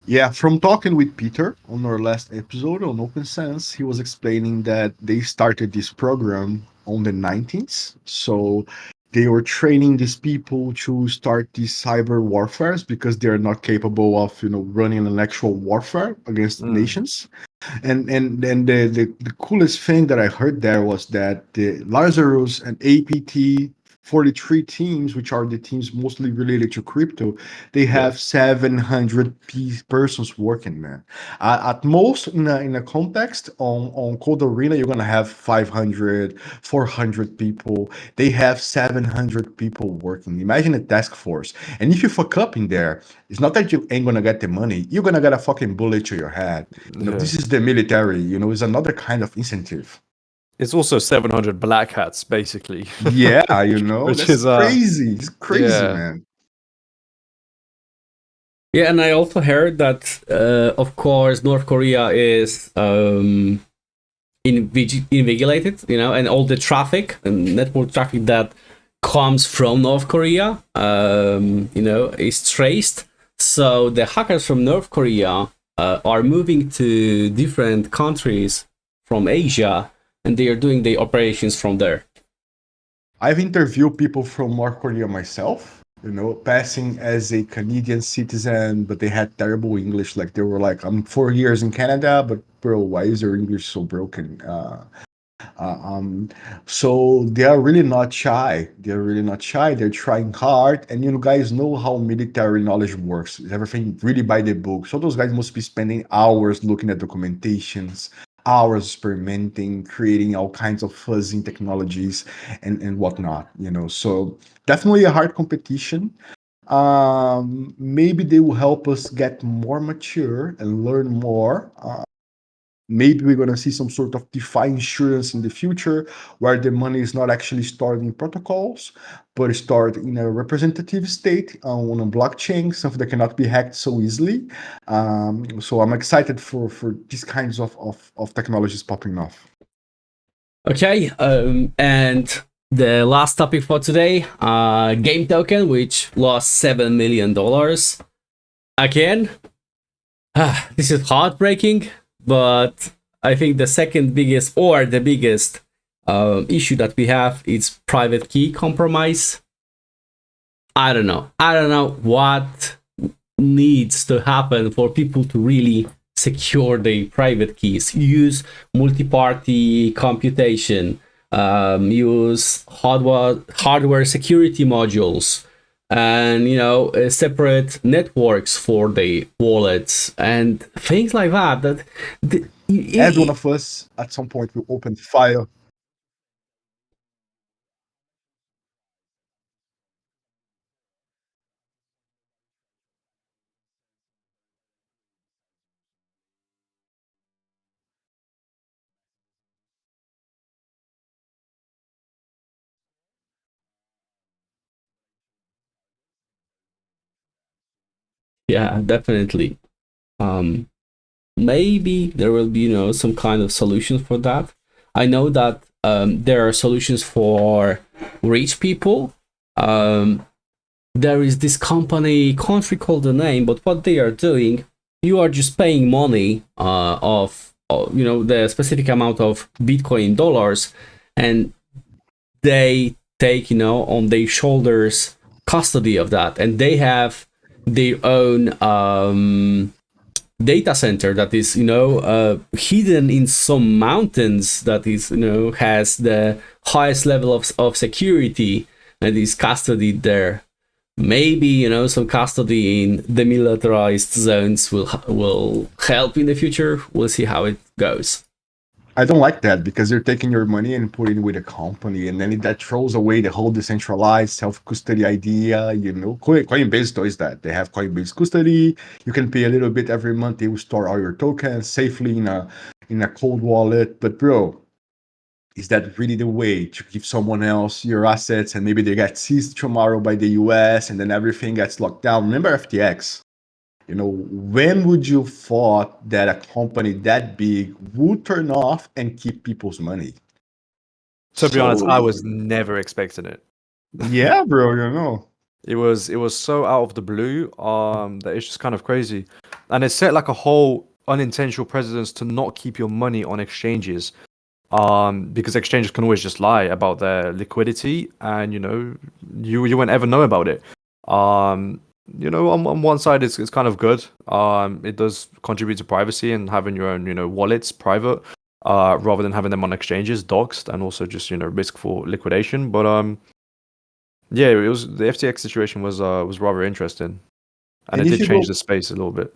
[SPEAKER 2] Yeah, from talking with Peter on our last episode on Open Sense, he was explaining that they started this program on the 19th. So they were training these people to start these cyber warfares because they're not capable of, running an actual warfare against
[SPEAKER 3] Mm,
[SPEAKER 2] nations. And the coolest thing that I heard there was that the Lazarus and APT 43 teams, which are the teams mostly related to crypto, they
[SPEAKER 3] yeah.
[SPEAKER 2] have 700 persons working, man. At most, in a context on Code Arena, you're gonna have 500, 400 people. They have 700 people working. Imagine a task force. And if you fuck up in there, it's not that you ain't gonna get the money. You're gonna get a fucking bullet to your head.
[SPEAKER 3] Yeah.
[SPEAKER 2] This is the military. It's another kind of incentive.
[SPEAKER 3] It's also 700 black hats, basically.
[SPEAKER 2] Yeah,
[SPEAKER 3] Which
[SPEAKER 2] that's
[SPEAKER 3] is
[SPEAKER 2] crazy. It's crazy,
[SPEAKER 3] yeah.
[SPEAKER 2] man.
[SPEAKER 1] Yeah, and I also heard that, of course, North Korea is invigilated, and all the traffic and network traffic that comes from North Korea, is traced. So the hackers from North Korea are moving to different countries from Asia, and they are doing the operations from there.
[SPEAKER 2] I've interviewed people from North Korea myself, passing as a Canadian citizen, but they had terrible English. Like they were like, I'm 4 years in Canada, but bro, why is your English so broken? Uh, um, so they are really not shy. They're really not shy. They're trying hard. And you guys know how military knowledge works. It's everything really by the book. So those guys must be spending hours looking at documentations, hours experimenting, creating all kinds of fuzzy technologies and whatnot, So definitely a hard competition. Maybe they will help us get more mature and learn more. Maybe we're going to see some sort of DeFi insurance in the future where the money is not actually stored in protocols, but stored in a representative state on a blockchain, something that cannot be hacked so easily. So I'm excited for these kinds of technologies popping off.
[SPEAKER 1] Okay, and the last topic for today, game token, which lost $7 million. Again, this is heartbreaking, but I think the second biggest or the biggest issue that we have is private key compromise. I don't know what needs to happen for people to really secure the private keys. Use multi-party computation. Use hardware security modules, and separate networks for the wallets and things like that.
[SPEAKER 2] As one of us, at some point, will open fire.
[SPEAKER 1] Yeah, definitely. Um, Maybe there will be some kind of solutions for that. I know that there are solutions for rich people. There is this company, can't recall the name, but what they are doing, you are just paying money of the specific amount of Bitcoin dollars, and they take on their shoulders custody of that, and they have their own data center that is hidden in some mountains, that is has the highest level of security, and is custodied there. Maybe some custody in demilitarized zones will help in the future. We'll see how it goes.
[SPEAKER 2] I don't like that because you're taking your money and putting it with a company, and then that throws away the whole decentralized self-custody idea. Coinbase does that. They have Coinbase custody. You can pay a little bit every month. They will store all your tokens safely in a cold wallet. But bro, is that really the way to give someone else your assets and maybe they get seized tomorrow by the US and then everything gets locked down? Remember FTX? When would you thought that a company that big would turn off and keep people's money?
[SPEAKER 3] To be honest,
[SPEAKER 2] So
[SPEAKER 3] I was never expecting it.
[SPEAKER 2] yeah, bro,
[SPEAKER 3] It was so out of the blue that it's just kind of crazy, and it set like a whole unintentional precedence to not keep your money on exchanges, because exchanges can always just lie about their liquidity, and you won't ever know about it. On one side it's kind of good. It does contribute to privacy and having your own wallets private, rather than having them on exchanges doxed, and also just risk for liquidation. But yeah, it was the FTX situation was rather interesting, and it
[SPEAKER 2] if
[SPEAKER 3] did
[SPEAKER 2] you
[SPEAKER 3] change
[SPEAKER 2] go
[SPEAKER 3] the space a little bit.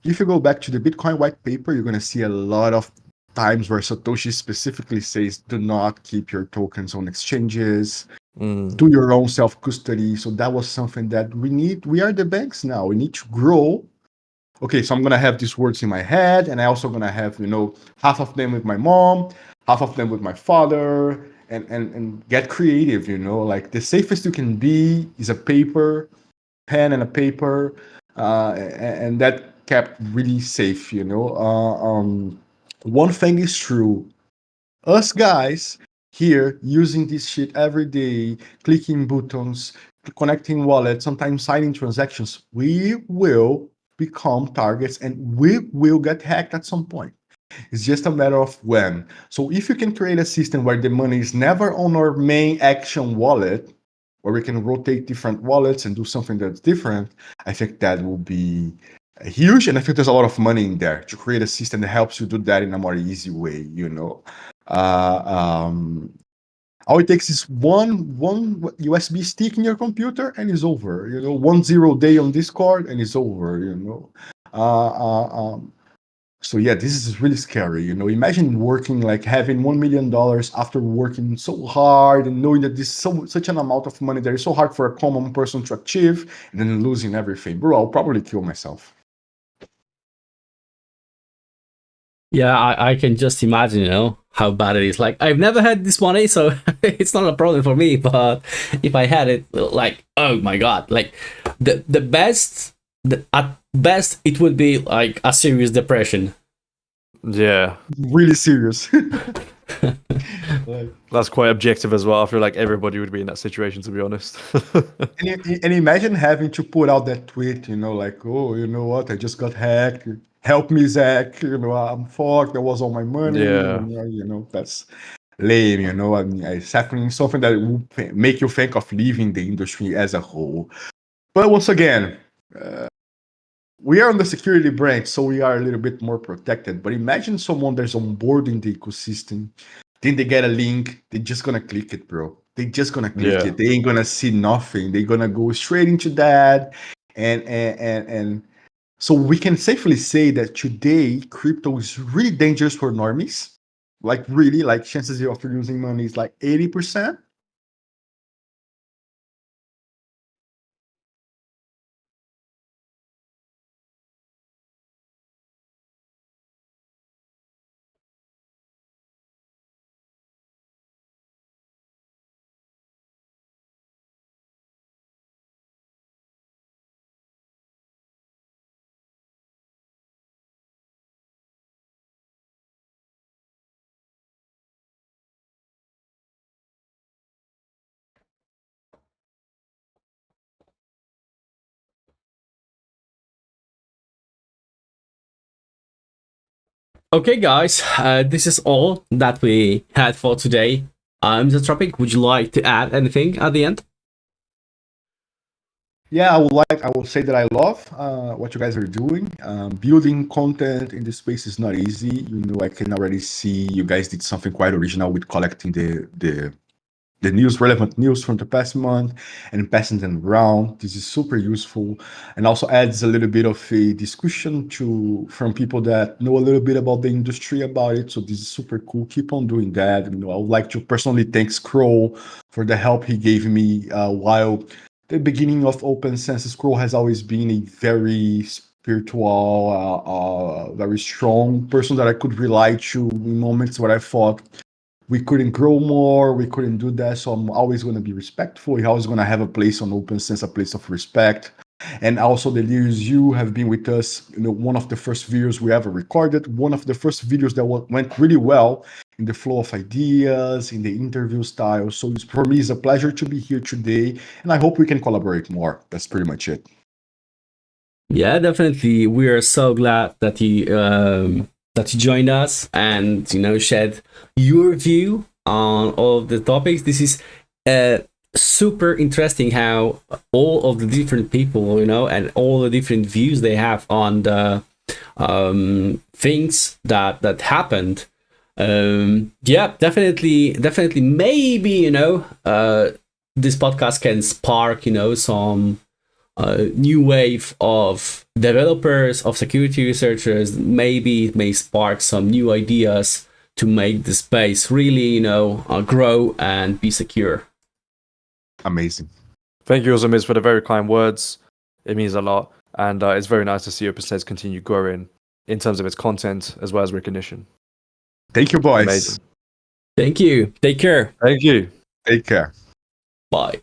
[SPEAKER 2] if you go back to the Bitcoin white paper, you're going to see a lot of times where Satoshi specifically says, do not keep your tokens on exchanges, do your own self custody. So that was something that we need. We are the banks now. We need to grow. Okay, so I'm going to have these words in my head, and I also going to have, half of them with my mom, half of them with my father, and get creative, like the safest you can be is a pen and a paper, and that kept really safe. One thing is true: us guys here using this shit every day, clicking buttons, connecting wallets, sometimes signing transactions, we will become targets and we will get hacked at some point. It's just a matter of when. So if you can create a system where the money is never on our main action wallet, where we can rotate different wallets and do something that's different, I think that will be huge. And I think there's a lot of money in there to create a system that helps you do that in a more easy way. All it takes is one USB stick in your computer and it's over. 1 day on Discord and it's over. So yeah, this is really scary. Imagine working like having $1 million after working so hard and knowing that this is such an amount of money that is so hard for a common person to achieve, and then losing everything. Bro, I'll probably kill myself.
[SPEAKER 1] Yeah, I can just imagine, how bad it is. Like, I've never had this money, so it's not a problem for me. But if I had it, like, oh my god, like at best it would be like a serious depression.
[SPEAKER 3] Yeah,
[SPEAKER 2] Really serious.
[SPEAKER 3] that's quite objective as well. I feel like everybody would be in that situation, to be honest.
[SPEAKER 2] And imagine having to put out that tweet, like, oh, you know what? I just got hacked. Help me, Zach. I'm fucked. That was all my money.
[SPEAKER 3] Yeah.
[SPEAKER 2] That's lame. I mean, it's happening something that will make you think of leaving the industry as a whole. But once again, we are on the security branch, so we are a little bit more protected. But imagine someone that's onboarding the ecosystem, then they get a link, they're just gonna click it, bro. They're just gonna click it. They ain't gonna see nothing. They're gonna go straight into that, and so we can safely say that today crypto is really dangerous for normies. Like really, like chances of losing money is like 80%.
[SPEAKER 1] Okay, guys, this is all that we had for today. mis4ntropic, would you like to add anything at the end?
[SPEAKER 2] Yeah, I will say that I love what you guys are doing. Building content in this space is not easy. I can already see you guys did something quite original with collecting the relevant news from the past month and passing them around. This is super useful and also adds a little bit of a discussion from people that know a little bit about the industry about it. So this is super cool. Keep on doing that. I would like to personally thank Scroll for the help he gave me while the beginning of OpenSense. Scroll has always been a very spiritual, very strong person that I could rely to in moments where I thought we couldn't grow more, we couldn't do that. So I'm always going to be respectful. You're always going to have a place on OpenSense, a place of respect. And also, deliriusz, you have been with us. One of the first videos we ever recorded, one of the first videos that went really well. in the flow of ideas, in the interview style. So for me, it's a pleasure to be here today, and I hope we can collaborate more. That's pretty much it.
[SPEAKER 1] Yeah, definitely. We are so glad that you joined us and shared your view on all of the topics. This is super interesting how all of the different people, and all the different views they have on the things that happened. Yeah, definitely. Maybe this podcast can spark some new wave of developers, of security researchers. Maybe it may spark some new ideas to make the space really grow and be secure.
[SPEAKER 2] Amazing.
[SPEAKER 3] Thank you also, Miz, for the very kind words. It means a lot. And it's very nice to see OpenStates continue growing in terms of its content as well as recognition.
[SPEAKER 2] Thank you, boys.
[SPEAKER 3] Amazing.
[SPEAKER 1] Thank you. Take care.
[SPEAKER 3] Thank you.
[SPEAKER 2] Take care.
[SPEAKER 1] Bye.